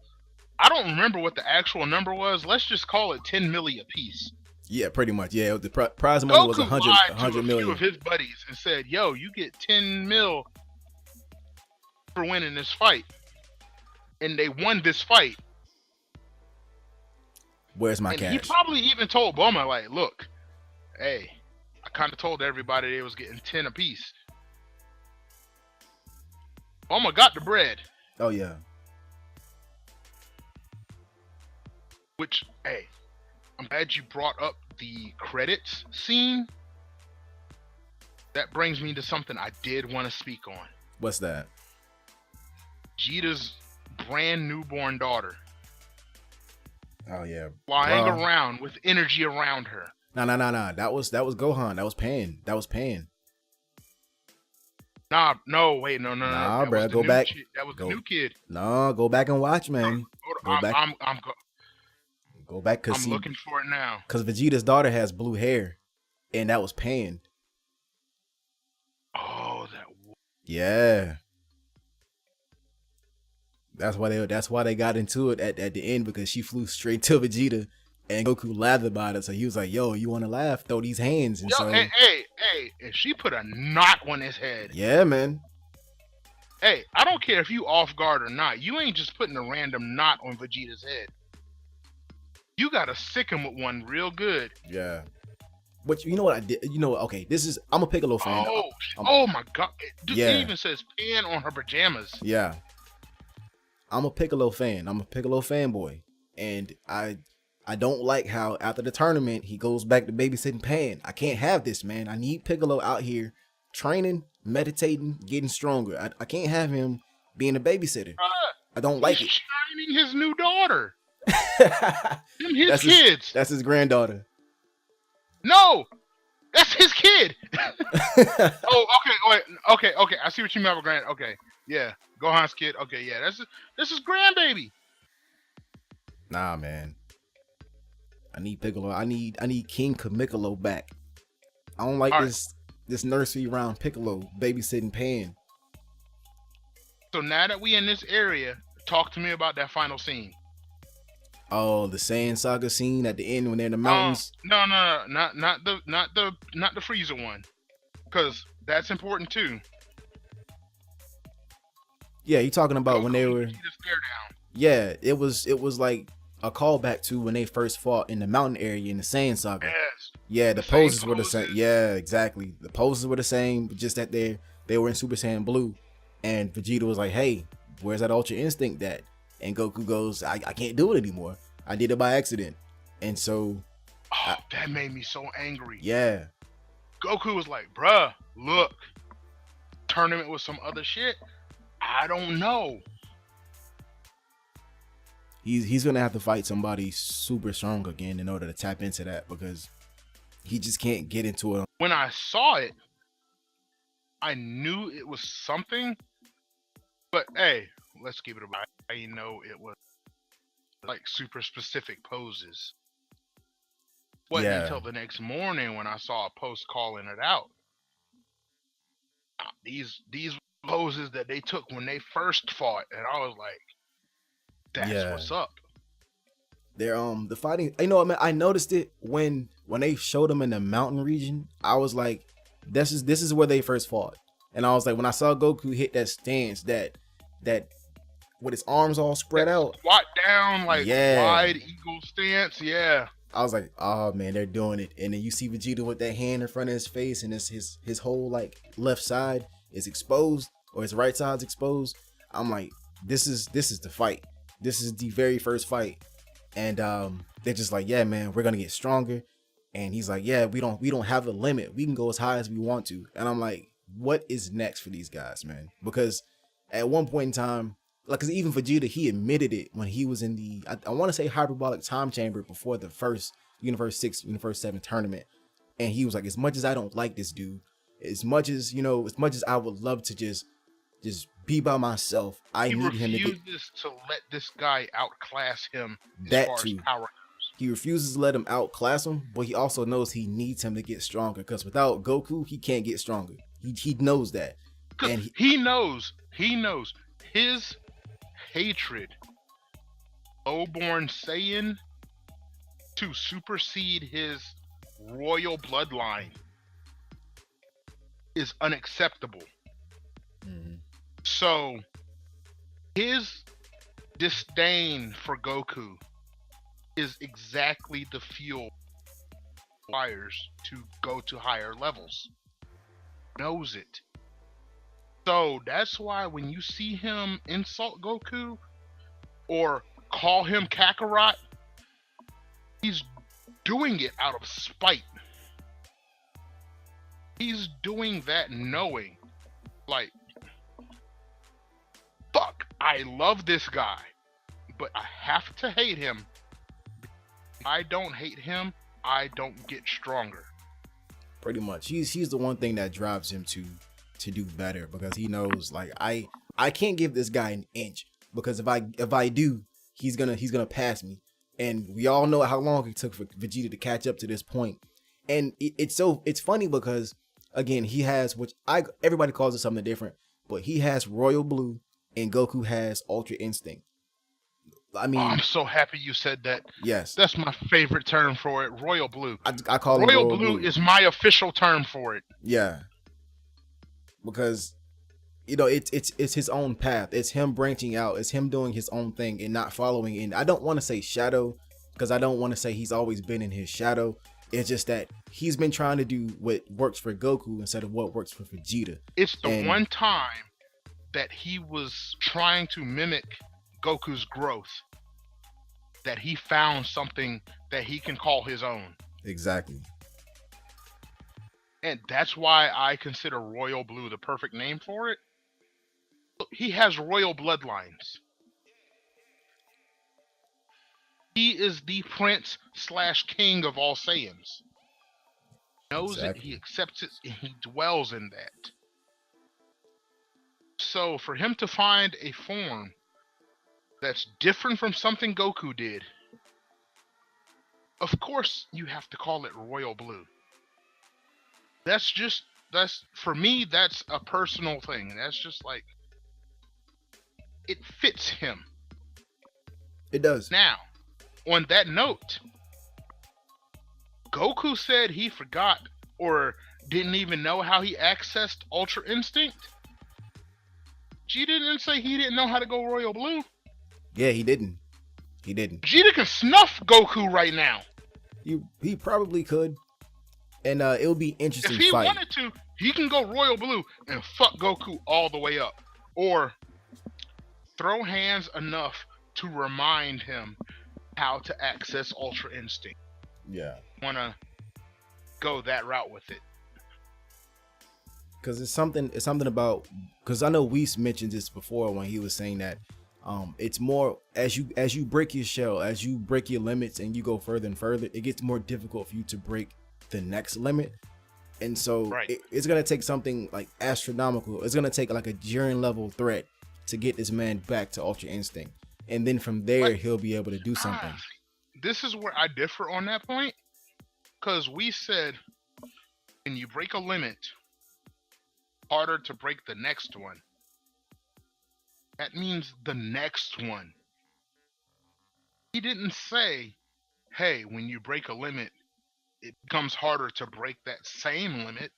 I don't remember what the actual number was. Let's just call it 10 million apiece. Yeah, pretty much. Yeah, the prize money Goku was 100 lied to a million. few of his buddies and said, "Yo, you get 10 mil for winning this fight," and they won this fight. Where's my cash? He probably even told Bulma, like, "Look, hey, I kind of told everybody they was getting 10 apiece." Bulma got the bread. Oh yeah. Which, hey, I'm glad you brought up the credits scene. That brings me to something I did want to speak on. What's that? Vegeta's brand newborn daughter. Oh yeah. Flying around with energy around her. No. That was Gohan. That was Pan. That was Pan. Nah, no, wait, no. Nah, bro, go back. That was the new kid. No, go back and watch, man. Go back. Go back, cause I'm looking for it now. Cause Vegeta's daughter has blue hair, and that was Pan. Oh, yeah. That's why they got into it at the end, because she flew straight to Vegeta, and Goku laughed about it. So he was like, "Yo, you want to laugh? Throw these hands." And hey, and she put a knot on his head. Yeah, man. Hey, I don't care if you off guard or not. You ain't just putting a random knot on Vegeta's head. You gotta sick him with one real good. Yeah. But you know what I did? You know, okay, I'm a Piccolo fan. Oh my god. Dude, yeah. It even says Pan on her pajamas. Yeah. I'm a Piccolo fan. I'm a Piccolo fanboy. And I don't like how after the tournament, he goes back to babysitting Pan. I can't have this, man. I need Piccolo out here training, meditating, getting stronger. I can't have him being a babysitter. I don't like it. He's training his new daughter. His kids. That's his granddaughter. No, that's his kid. Oh, okay. I see what you mean by grand. Okay, yeah, Gohan's kid. Okay, yeah, this is grandbaby. Nah, man. I need Piccolo. I need King Kamikolo back. I don't like this nursery around Piccolo babysitting Pan. So now that we in this area, talk to me about that final scene. Oh, the Saiyan Saga scene at the end when they're in the mountains. No, not the Frieza one, because that's important too. Yeah, you talking about when they were? Yeah, it was like a callback to when they first fought in the mountain area in the Saiyan Saga. Yes. Yeah, the poses were the same. Yeah, exactly. The poses were the same, just that they were in Super Saiyan Blue, and Vegeta was like, "Hey, where's that Ultra Instinct at?" And Goku goes, I can't do it anymore. I did it by accident. And so... that made me so angry. Yeah. Goku was like, bruh, look. Tournament with some other shit? I don't know. He's going to have to fight somebody super strong again in order to tap into that, because he just can't get into it. When I saw it, I knew it was something. But, hey... Let's keep it about. I know it was like super specific poses. Wasn't until the next morning when I saw a post calling it out. These poses that they took when they first fought, and I was like, "That's what's up." They're the fighting. You know what, man? I noticed it when they showed them in the mountain region. I was like, "This is where they first fought," and I was like, when I saw Goku hit that stance, that with his arms all spread out, squat down, like wide eagle stance. Yeah, I was like, oh man, they're doing it. And then you see Vegeta with that hand in front of his face, and his whole like left side is exposed, or his right side's exposed. I'm like, this is the fight. This is the very first fight. And they're just like, yeah, man, we're gonna get stronger. And he's like, yeah, we don't have a limit. We can go as high as we want to. And I'm like, what is next for these guys, man? Because at one point in time, like, cause even Vegeta, he admitted it when he was in the, I want to say hyperbolic time chamber before the first Universe 6, Universe 7 tournament. And he was like, as much as I don't like this dude, as much as I would love to just be by myself, I need him to let this guy outclass him as far as power goes. He refuses to let him outclass him, but he also knows he needs him to get stronger, because without Goku, he can't get stronger. He knows that. And he knows his hatred, lowborn Saiyan, to supersede his royal bloodline is unacceptable. Mm-hmm. So his disdain for Goku is exactly the fuel requires to go to higher levels. Knows it. So that's why when you see him insult Goku or call him Kakarot, he's doing it out of spite. He's doing that knowing, like, fuck, I love this guy, but I have to hate him. If I don't hate him, I don't get stronger. Pretty much. He's the one thing that drives him to do better, because he knows, like, I can't give this guy an inch, because if I do, he's gonna pass me. And we all know how long it took for Vegeta to catch up to this point. And it's funny because, again, he has, everybody calls it something different, but he has Royal Blue and Goku has Ultra Instinct. I mean, I'm so happy you said that. Yes, that's my favorite term for it. Royal Blue. I call Royal it Royal Blue is my official term for it. Yeah, because it's his own path. It's him branching out. It's him doing his own thing and not following in. I don't want to say shadow, because I don't want to say he's always been in his shadow. It's just that he's been trying to do what works for Goku instead of what works for Vegeta. It's the one time that he was trying to mimic Goku's growth that he found something that he can call his own. Exactly. And that's why I consider Royal Blue the perfect name for it. He has royal bloodlines. He is the prince/king of all Saiyans. He knows it, he accepts it, and he dwells in that. So for him to find a form that's different from something Goku did, of course you have to call it Royal Blue. That's for me, that's a personal thing. That's just like, it fits him. It does. Now, on that note, Goku said he forgot or didn't even know how he accessed Ultra Instinct. Vegeta didn't say he didn't know how to go Royal Blue. Yeah, he didn't. Vegeta can snuff Goku right now. He probably could. And it'll be interesting. If he wanted to, he can go Royal Blue and fuck Goku all the way up. Or throw hands enough to remind him how to access Ultra Instinct. Yeah. Wanna go that route with it. Because it's something about, because I know Weiss mentioned this before when he was saying that it's more as you break your shell, as you break your limits and you go further and further, it gets more difficult for you to break the next limit. And so it's gonna take something like astronomical. It's gonna take like a Jiren level threat to get this man back to Ultra Instinct, and then from there he'll be able to do something. This is where I differ on that point, because we said when you break a limit, harder to break the next one. That means the next one. He didn't say, hey, when you break a limit, it becomes harder to break that same limit.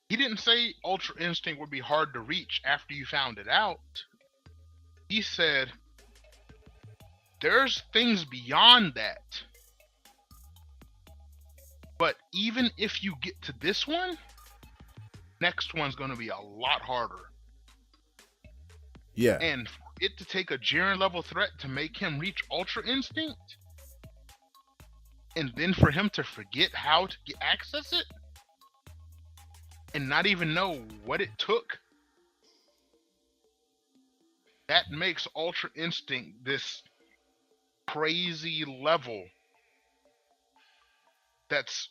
He didn't say Ultra Instinct would be hard to reach after you found it out. He said, there's things beyond that. But even if you get to this one, next one's going to be a lot harder. Yeah. And for it to take a Jiren level threat to make him reach Ultra Instinct, and then for him to forget how to access it, and not even know what it took, that makes Ultra Instinct this crazy level that's,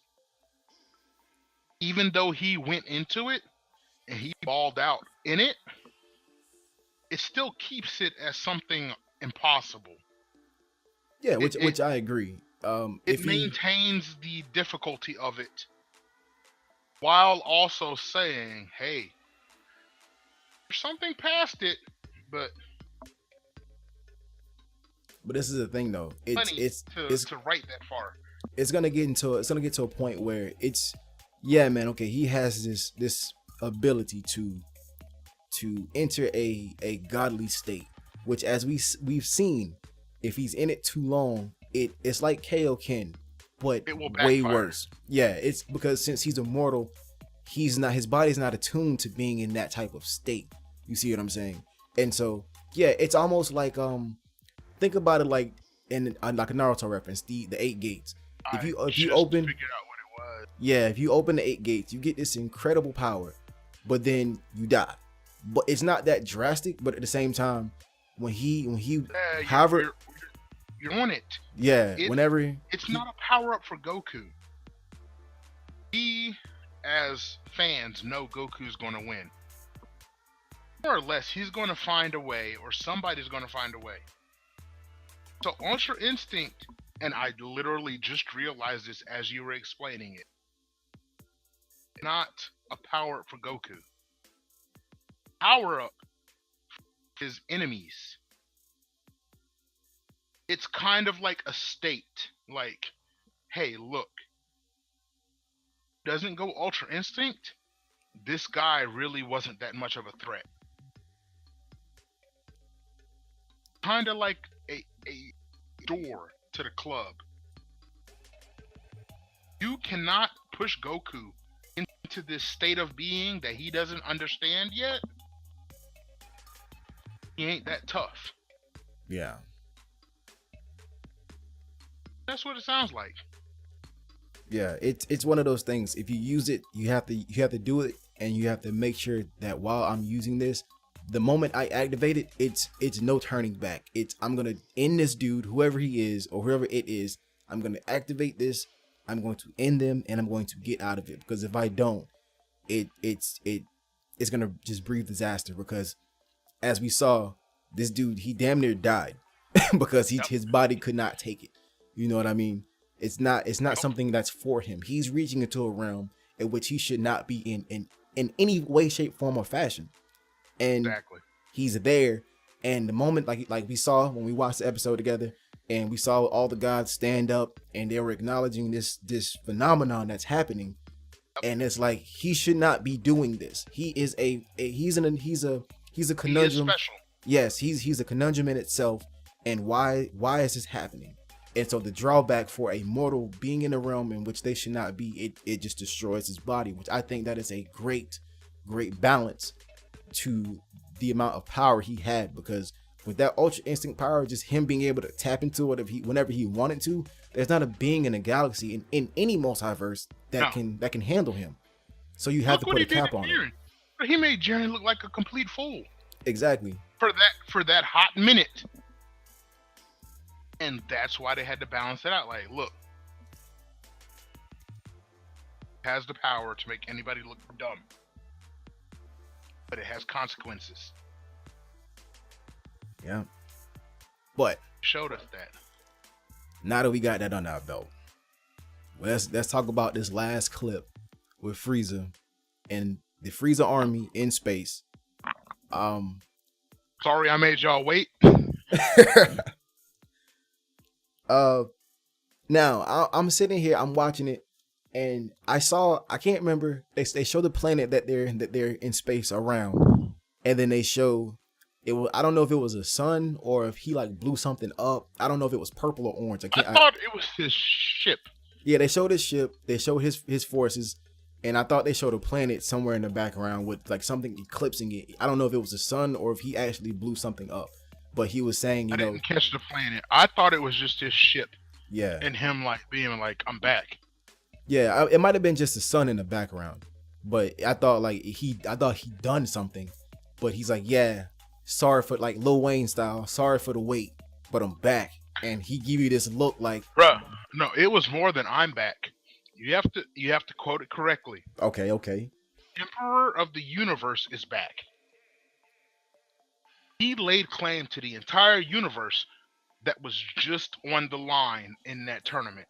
even though he went into it and he balled out in it, it still keeps it as something impossible. Yeah, which I agree. It maintains the difficulty of it while also saying, hey, there's something past it, But this is the thing though. It's to write that far. It's gonna get to a point where it's, yeah, man. Okay, he has this ability to enter a godly state, which, as we've seen, if he's in it too long, it's like Kaioken, but It will way backfire. worse. Yeah, it's because since he's immortal, his body's not attuned to being in that type of state. You see what I'm saying? And so, yeah, it's almost like think about it like in like a Naruto reference, the 8 gates. If you open, figured out what it was. yeah, if you open the 8 gates, you get this incredible power, but then you die. But it's not that drastic. But at the same time, when he however, you're on it. yeah, whenever It's not a power up for Goku. We, as fans, know Goku's going to win. More or less, he's going to find a way, or somebody's going to find a way. So Ultra Instinct, and I literally just realized this as you were explaining it, not a power up for Goku. Power up his enemies. It's kind of like a state. Like, hey, look, doesn't go Ultra Instinct, this guy really wasn't that much of a threat. Kind of like a door to the club. You cannot push Goku into this state of being that he doesn't understand yet. He ain't that tough. yeah, That's what it sounds like. yeah, it's one of those things. If you use it, you have to do it, and you have to make sure that while I'm using this, the moment I activate it, it's no turning back. I'm gonna end this dude, whoever he is or whoever it is. I'm gonna activate this. I'm going to end them, and I'm going to get out of it. Because if I don't, it's gonna just breathe disaster. Because as we saw, this dude, he damn near died because his body could not take it. You know what I mean? It's not something that's for him. He's reaching into a realm in which he should not be in any way, shape, form, or fashion. And Exactly. he's there, and the moment like we saw when we watched the episode together, and we saw all the gods stand up and they were acknowledging this phenomenon that's happening, and it's like he should not be doing this. He is he's a conundrum. He is special. Yes, he's a conundrum in itself. And why is this happening? And so the drawback for a mortal being in a realm in which they should not be, it just destroys his body, which I think that is a great balance to the amount of power he had. Because with that Ultra Instinct power, just him being able to tap into it whenever he wanted to, there's not a being in a galaxy in any multiverse that can handle him. So you have to put a cap on it. He made Jiren look like a complete fool. Exactly. For that hot minute. And that's why they had to balance it out. Like, look, has the power to make anybody look dumb, but it has consequences. Yeah. But Showed us that. now that we got that on our belt, let's talk about this last clip with Frieza and the Frieza army in space. Sorry I made y'all wait. Now I'm sitting here, I'm watching it, and I can't remember, they show the planet that they're in space around, and then they show I don't know if it was a sun or if he like blew something up. I don't know if it was purple or orange. I thought it was his ship. Yeah, they showed his ship, they showed his forces, and I thought they showed a planet somewhere in the background with like something eclipsing it. I don't know if it was a sun or if he actually blew something up. But he was saying, I didn't catch the planet. I thought it was just his ship. Yeah. And him like being like, I'm back. Yeah, it might have been just the sun in the background. But I thought he done something. But he's like, yeah, sorry for, like Lil Wayne style, sorry for the wait, but I'm back. And he give you this look like, bruh, no, it was more than I'm back. You have to quote it correctly. Okay. Emperor of the Universe is back. He laid claim to the entire universe that was just on the line in that tournament.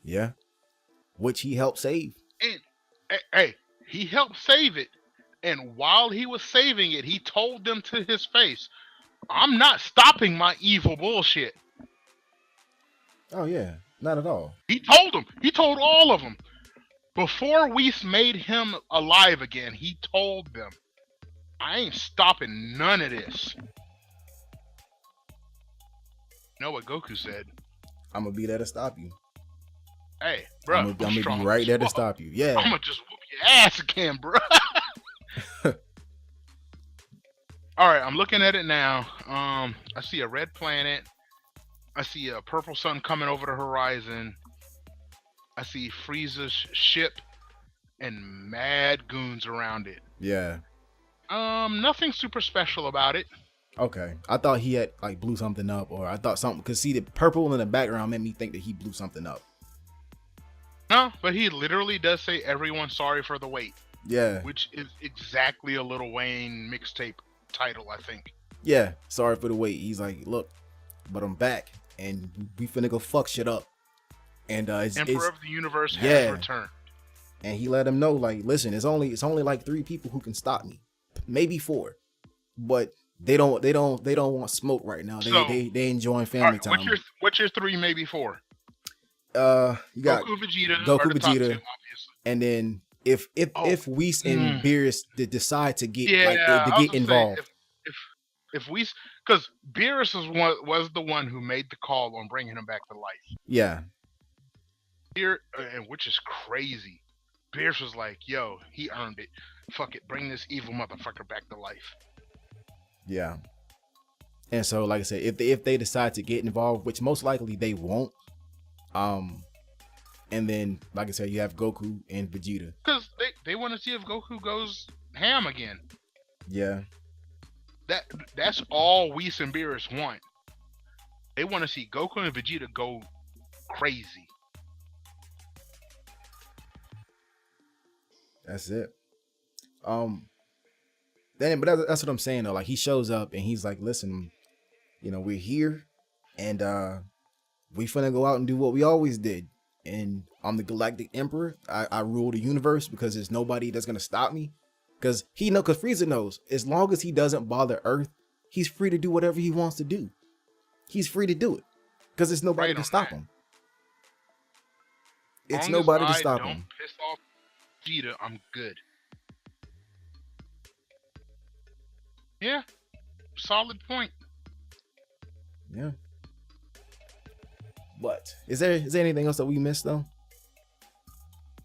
Yeah. Which he helped save. And hey, he helped save it, And while he was saving it, he told them to his face, I'm not stopping my evil bullshit. Oh yeah, not at all. He told them. He told all of them. Before Whis made him alive again, he told them, I ain't stopping none of this. You know what Goku said? I'm gonna be there to stop you. Hey, bro, I'm gonna be right there to stop you. Yeah. I'm gonna just whoop your ass again, bro. All right, I'm looking at it now. I see a red planet. I see a purple sun coming over the horizon. I see Frieza's ship and mad goons around it. Yeah. Nothing super special about it. Okay. I thought he had like blew something up, or I thought something, because see the purple in the background made me think that he blew something up. No, but he literally does say everyone sorry for the wait. Yeah. Which is exactly a Lil Wayne mixtape title, I think. Yeah. Sorry for the wait. He's like, look, but I'm back and we finna go fuck shit up. And Emperor of the Universe has returned. And he let him know, like, listen, it's only like 3 people who can stop me. Maybe 4. But they don't want smoke right now. They enjoying family time. What's your 3, maybe 4? You got Goku, Vegeta, and then if Whis and Beerus decide to get involved. If Whis, because Beerus was the one who made the call on bringing him back to life. Yeah. And which is crazy. Beerus was like, "Yo, he earned it. Fuck it, bring this evil motherfucker back to life." Yeah. And so, like I said, if they decide to get involved, which most likely they won't, and then, like I said, you have Goku and Vegeta. Because they want to see if Goku goes ham again. Yeah. That's all Whis and Beerus want. They want to see Goku and Vegeta go crazy. That's it. But that's what I'm saying though. Like, he shows up and he's like, listen, we're here and we finna go out and do what we always did. And I'm the Galactic Emperor. I rule the universe because there's nobody that's gonna stop me. Because Frieza knows, as long as he doesn't bother Earth, he's free to do whatever he wants to do. He's free to do it. Because there's nobody to stop him. It's nobody to stop him. Don't piss off Vegeta, I'm good. Yeah. Solid point. Yeah. But is there anything else that we missed though?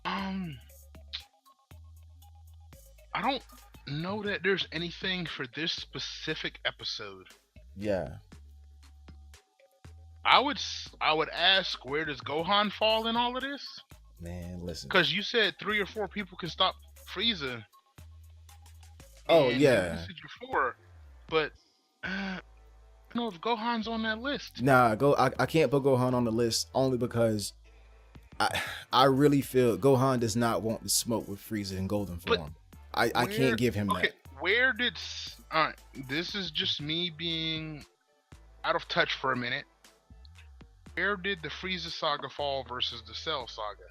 I don't know that there's anything for this specific episode. Yeah. I would ask, where does Gohan fall in all of this? Man, listen. Because you said 3 or 4 people can stop Frieza. Oh yeah. This is your 4, but I don't know if Gohan's on that list. Nah, I can't put Gohan on the list only because I really feel Gohan does not want to smoke with Frieza in golden form. I can't give him that. Where did this is just me being out of touch for a minute. Where did the Frieza saga fall versus the Cell saga?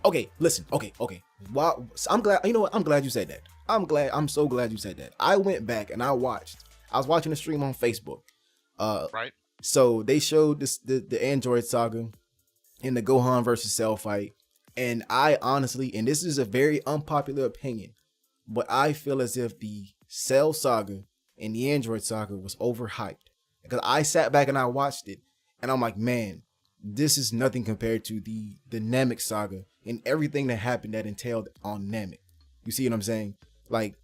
Okay, listen. Okay. Wow, I'm glad. You know what? I'm glad you said that. I'm so glad you said that. I went back and I was watching the stream on Facebook. Right. So they showed the Android saga in the Gohan versus Cell fight. And I honestly, and this is a very unpopular opinion, but I feel as if the Cell saga and the Android saga was overhyped. Because I sat back and I watched it and I'm like, man, this is nothing compared to the Namek saga and everything that happened that entailed on Namek. You see what I'm saying? Like,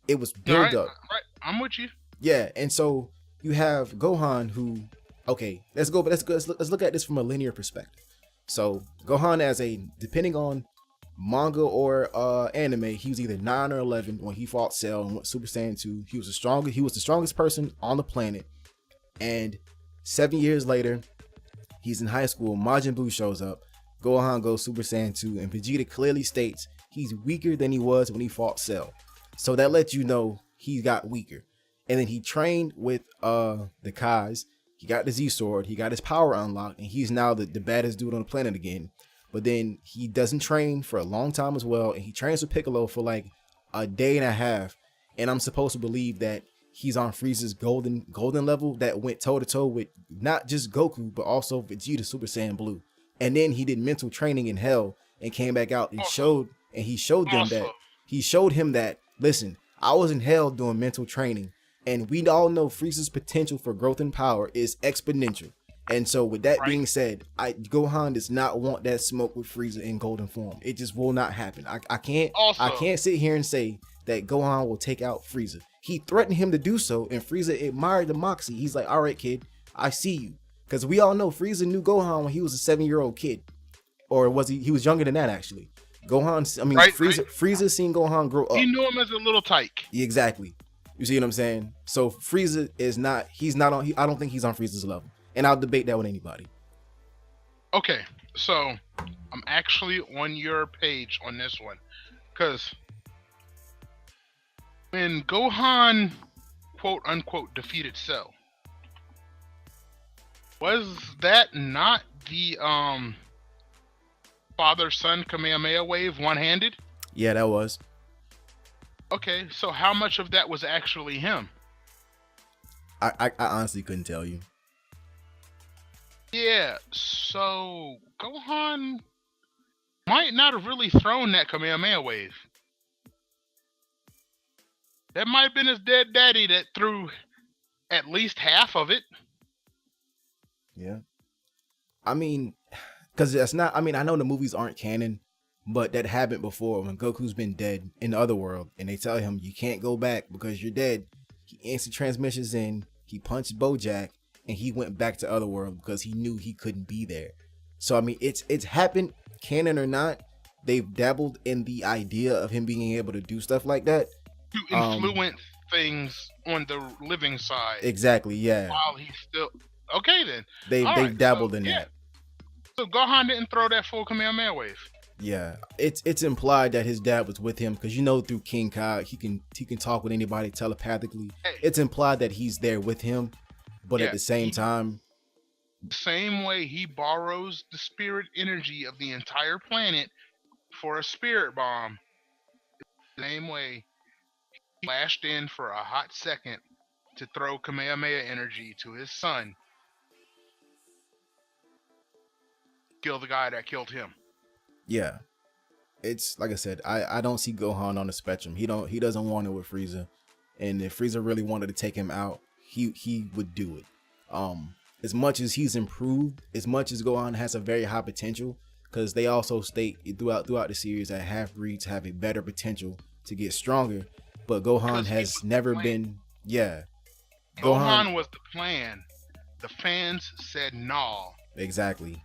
it was built up. Right. I'm with you. Yeah, and so you have Gohan who, okay, let's look at this from a linear perspective. So Gohan depending on manga or anime, he was either 9 or 11 when he fought Cell and went Super Saiyan 2. He was the strongest person on the planet. And 7 years later, he's in high school. Majin Buu shows up. Gohan goes Super Saiyan 2, and Vegeta clearly states he's weaker than he was when he fought Cell. So that lets you know he got weaker. And then he trained with the Kais. He got the Z Sword. He got his power unlocked, and he's now the baddest dude on the planet again. But then he doesn't train for a long time as well, and he trains with Piccolo for like a day and a half, and I'm supposed to believe that he's on Frieza's golden level that went toe to toe with not just Goku but also Vegeta Super Saiyan Blue. And then he did mental training in hell and came back out and showed him that listen, I was in hell doing mental training, and we all know Frieza's potential for growth and power is exponential. And so with that being said, Gohan does not want that smoke with Frieza in golden form. It just will not happen. I can't sit here and say that Gohan will take out Frieza. He threatened him to do so, and Frieza admired the moxie. He's like, all right, kid, I see you. Because we all know Frieza knew Gohan when he was a 7-year-old kid. Or was he? He was younger than that, actually. Frieza seen Gohan grow up. He knew him as a little tyke. Exactly. You see what I'm saying? So Frieza is not, I don't think he's on Frieza's level. And I'll debate that with anybody. Okay, so I'm actually on your page on this one. Because when Gohan, quote unquote, defeated Cell, was that not the father-son Kamehameha wave one-handed? Yeah, that was. Okay, so how much of that was actually him? I honestly couldn't tell you. Yeah, so Gohan might not have really thrown that Kamehameha wave. That might have been his dead daddy that threw at least half of it. Yeah. I mean, because that's not, I mean, I know the movies aren't canon, but that happened before when Goku's been dead in the other world, and they tell him, you can't go back because you're dead. He instant transmissions in, he punched Bojack, and he went back to Otherworld because he knew he couldn't be there. So I mean, it's happened, canon or not. They've dabbled in the idea of him being able to do stuff like that to influence things on the living side. Exactly, yeah. While he's still okay, then they've dabbled in that. So Gohan didn't throw that full Kamehameha wave. Yeah, it's implied that his dad was with him because you know through King Kai he can talk with anybody telepathically. Hey. It's implied that he's there with him. But at the same time, the same way he borrows the spirit energy of the entire planet for a spirit bomb, the same way he flashed in for a hot second to throw Kamehameha energy to his son, kill the guy that killed him. Yeah, it's like I said, I don't see Gohan on the spectrum. He doesn't want it with Frieza, and if Frieza really wanted to take him out, he would do it. As much as he's improved, as much as Gohan has a very high potential, because they also state throughout the series that half-breeds have a better potential to get stronger, but Gohan has never been. Yeah, Gohan was the plan. The fans said no. Exactly.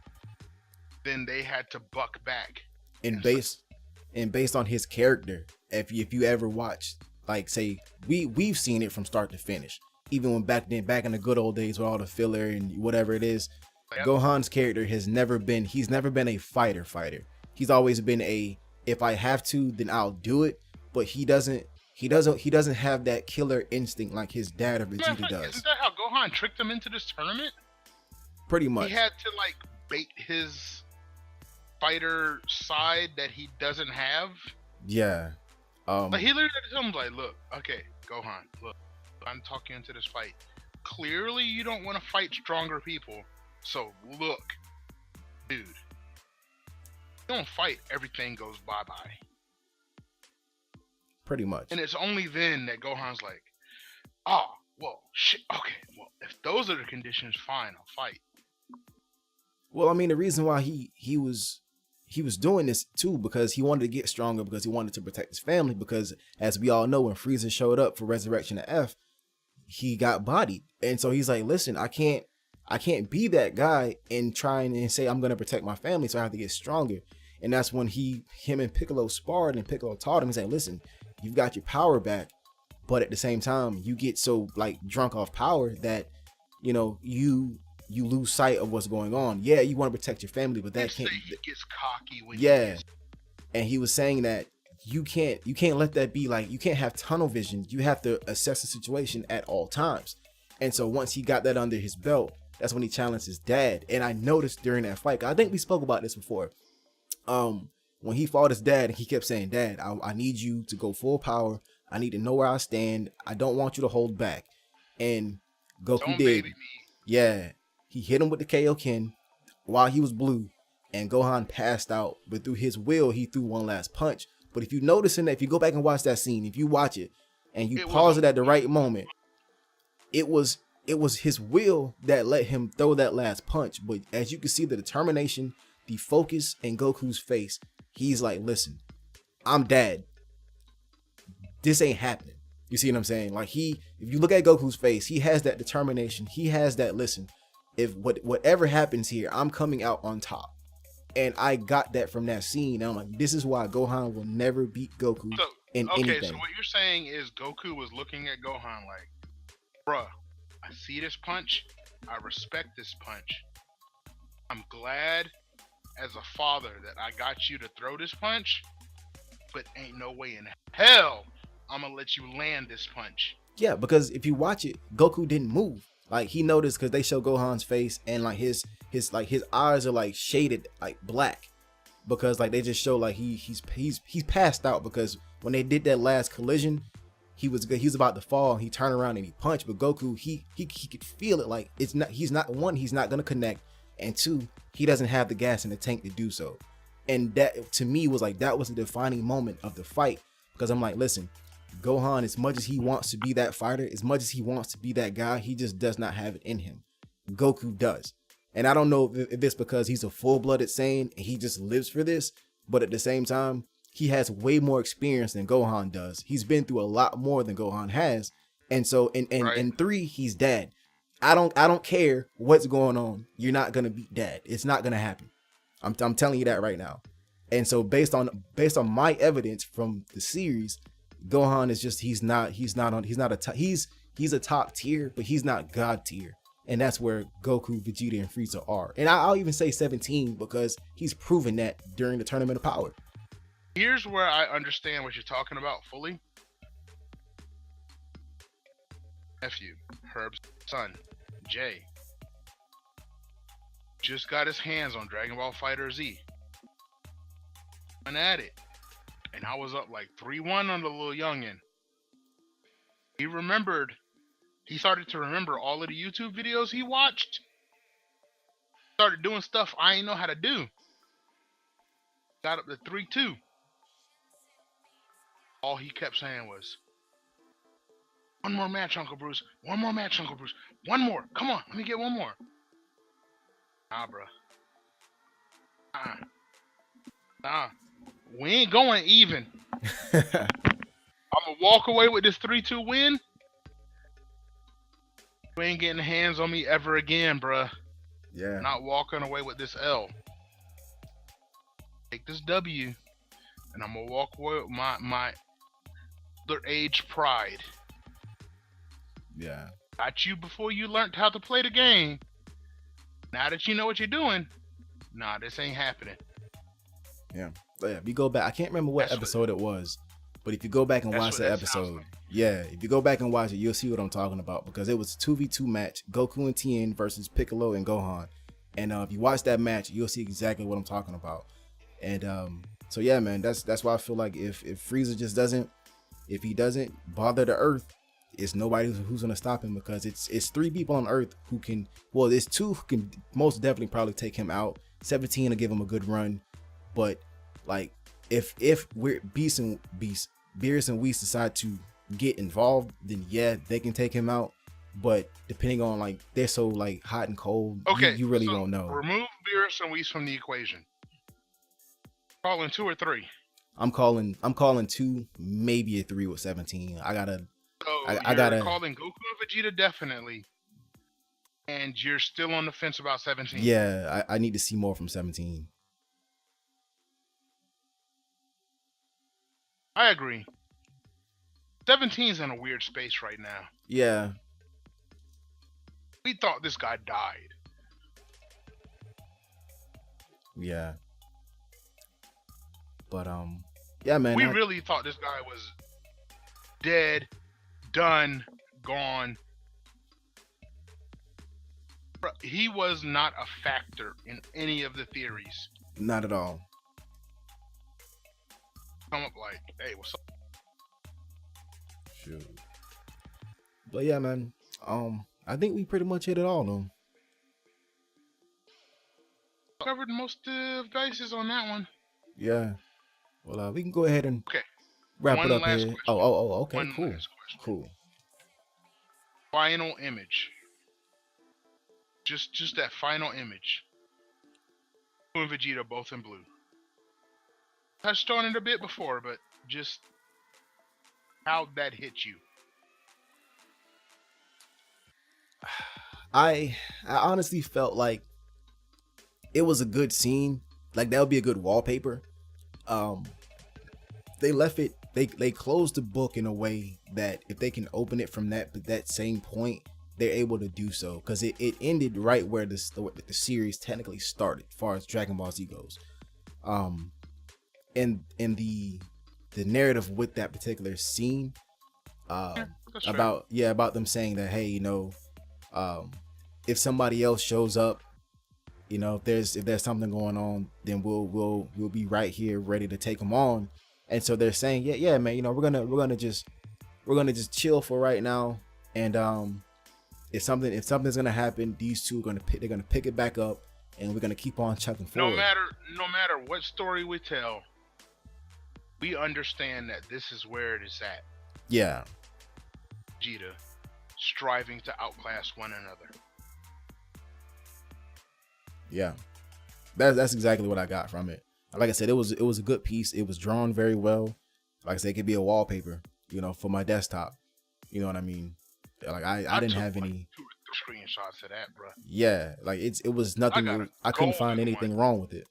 Then they had to buck back. And based on his character, if you ever watched, like, say, we've seen it from start to finish. Even when back in the good old days with all the filler and whatever it is, yep. Gohan's character he's never been a fighter. He's always been a, if I have to, then I'll do it. But he doesn't have that killer instinct like his dad or Vegeta does. Isn't that how Gohan tricked him into this tournament? Pretty much. He had to like bait his fighter side that he doesn't have. Yeah. Like he literally told him like, look, okay, Gohan, look. I'm talking into this fight. Clearly, you don't want to fight stronger people. So, look, dude. You don't fight, everything goes bye-bye. Pretty much. And it's only then that Gohan's like, oh, well, shit, okay. Well, if those are the conditions, fine, I'll fight. Well, I mean, the reason why he was doing this, too, because he wanted to get stronger, because he wanted to protect his family, because, as we all know, when Frieza showed up for Resurrection of F, he got bodied. And so he's like, listen, I can't be that guy and trying and say I'm gonna protect my family, so I have to get stronger. And that's when him and Piccolo sparred, and Piccolo taught him, he's like, listen, you've got your power back, but at the same time you get so like drunk off power that you lose sight of what's going on. Yeah, you want to protect your family, but that can't. He gets cocky when and he was saying that you can't let that be like, you can't have tunnel vision. You have to assess the situation at all times. And so once he got that under his belt, that's when he challenged his dad. And I noticed during that fight, I think we spoke about this before. when he fought his dad, he kept saying, "Dad, I need you to go full power. I need to know where I stand. I don't want you to hold back." And Goku Don't did. baby me. Yeah, he hit him with the Kaioken while he was blue, and Gohan passed out. But through his will, he threw one last punch. But if you notice in that, if you go back and watch that scene, if you watch it and you pause it at the right moment, it was his will that let him throw that last punch. But as you can see, the determination, the focus in Goku's face, he's like, "Listen, I'm dad. This ain't happening." You see what I'm saying? Like if you look at Goku's face, he has that determination. He has that, listen, if whatever happens here, I'm coming out on top. And I got that from that scene. And I'm like, this is why Gohan will never beat Goku in anything. Okay, so what you're saying is Goku was looking at Gohan like, bruh, I see this punch. I respect this punch. I'm glad as a father that I got you to throw this punch, but ain't no way in hell I'm gonna let you land this punch. Yeah, because if you watch it, Goku didn't move. Like he noticed, because they show Gohan's face and like his eyes are like shaded like black, because like they just show like he's passed out, because when they did that last collision, he was about to fall. He turned around and he punched, but Goku he could feel it. Like he's not gonna connect, and two, he doesn't have the gas in the tank to do so. And that to me was like, that was the defining moment of the fight, because I'm like, listen, Gohan, as much as he wants to be that fighter, as much as he wants to be that guy, he just does not have it in him. Goku does. And I don't know if it's because he's a full-blooded Saiyan and he just lives for this, but at the same time, he has way more experience than Gohan does. He's been through a lot more than Gohan has. And so in 3, he's dad. I don't care what's going on. You're not going to beat dad. It's not going to happen. I'm telling you that right now. And so based on my evidence from the series, Gohan is just he's a top tier, but he's not god tier. And that's where Goku, Vegeta, and Frieza are. And I'll even say 17, because he's proven that during the Tournament of Power. Here's where I understand what you're talking about fully. Nephew, Herb's son, Jay, just got his hands on Dragon Ball FighterZ. Went at it. And I was up like 3-1 on the little youngin. He started to remember all of the YouTube videos he watched. Started doing stuff I ain't know how to do. Got up to 3-2. All he kept saying was, "One more match, Uncle Bruce. One more match, Uncle Bruce. One more. Come on, let me get one more." Nah, bro. Nah. We ain't going even. I'm gonna walk away with this 3-2 win. You ain't getting hands on me ever again, bruh. Yeah. Not walking away with this L. Take this W, and I'm gonna walk away with my older age pride. Yeah. Got you before you learned how to play the game. Now that you know what you're doing, nah, this ain't happening. Yeah. Yeah, if you go back, I can't remember what episode it was, but if you go back and watch the episode, if you go back and watch it, you'll see what I'm talking about, because it was a 2v2 match, Goku and Tien versus Piccolo and Gohan. And if you watch that match, you'll see exactly what I'm talking about. And so yeah, man, that's why I feel like if Frieza just doesn't bother the Earth, it's nobody who's gonna stop him, because it's 3 people on Earth who can, well, there's 2 who can most definitely probably take him out. 17 will give him a good run, but like if we're Beerus and Whis decide to get involved, then yeah, they can take him out. But depending on, like, they're so like hot and cold, okay, you really won't know. Remove Beerus and Whis from the equation. Calling 2 or 3. I'm calling 2, maybe a 3 with 17. I gotta calling Goku and Vegeta definitely, and you're still on the fence about 17. Yeah, I need to see more from 17. I agree. 17's in a weird space right now. Yeah. We thought this guy died. Yeah. But yeah, man. We really thought this guy was dead, done, gone. He was not a factor in any of the theories. Not at all. come up like, hey, what's up? Shoot. But yeah, man. I think we pretty much hit it all, though. Covered most of bases on that one. Yeah. Well, we can go ahead and okay. wrap One it up last here. question. Oh, okay, One cool. last question. Cool. Final image. Just that final image. Goku and Vegeta both in blue. Touched on it a bit before, but just how'd that hit you? I honestly felt like it was a good scene. Like that would be a good wallpaper. They left it. They closed the book in a way that if they can open it from that same point, they're able to do so, because it ended right where the series technically started, as far as Dragon Ball Z goes. And the narrative with that particular scene, about them saying that, hey, if somebody else shows up, if there's something going on, then we'll be right here ready to take them on. And so they're saying, yeah, man, we're gonna just chill for right now, and if something's gonna happen, these two they're gonna pick it back up, and we're gonna keep on chucking forward. No matter what story we tell, we understand that this is where it is at. Yeah. Vegeta striving to outclass one another. Yeah. That's exactly what I got from it. Like I said, it was a good piece. It was drawn very well. Like I said, it could be a wallpaper, for my desktop. You know what I mean? Like I didn't have any 2 or 3 screenshots of that, bro. Yeah, like it was nothing. I couldn't find anything wrong with it.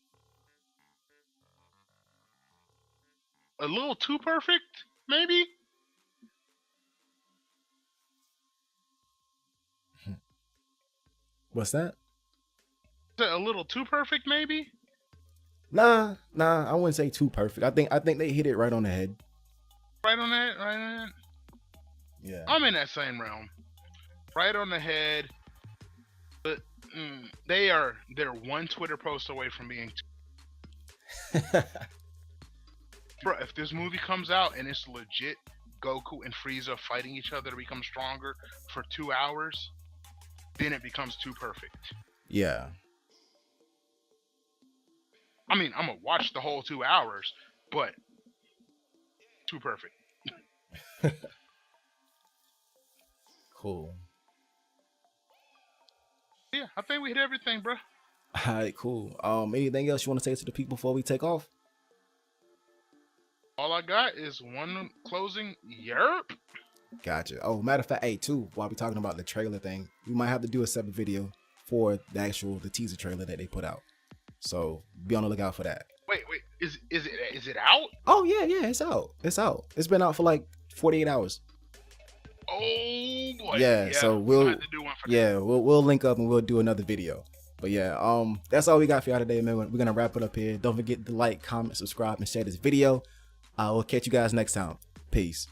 A little too perfect, maybe. What's that? Is it a little too perfect, maybe? Nah, I wouldn't say too perfect. I think they hit it right on the head. Right on that. Yeah. I'm in that same realm. Right on the head. But they're one Twitter post away from being Bro, if this movie comes out and it's legit Goku and Frieza fighting each other to become stronger for 2 hours, then it becomes too perfect. Yeah. I mean, I'm gonna watch the whole 2 hours, but too perfect. Cool. Yeah, I think we hit everything, bro. All right, cool. Anything else you want to say to the people before we take off? All I got is one closing yerp. Gotcha. Oh, matter of fact, hey, too, while we talking about the trailer thing, we might have to do a separate video for the teaser trailer that they put out. So be on the lookout for that. Wait, is it out? Oh yeah, it's out. It's been out for like 48 hours. Oh boy. Yeah, so we'll have to do one for that. We'll link up and we'll do another video. But yeah, that's all we got for y'all today, man. We're gonna wrap it up here. Don't forget to like, comment, subscribe, and share this video. We'll catch you guys next time. Peace.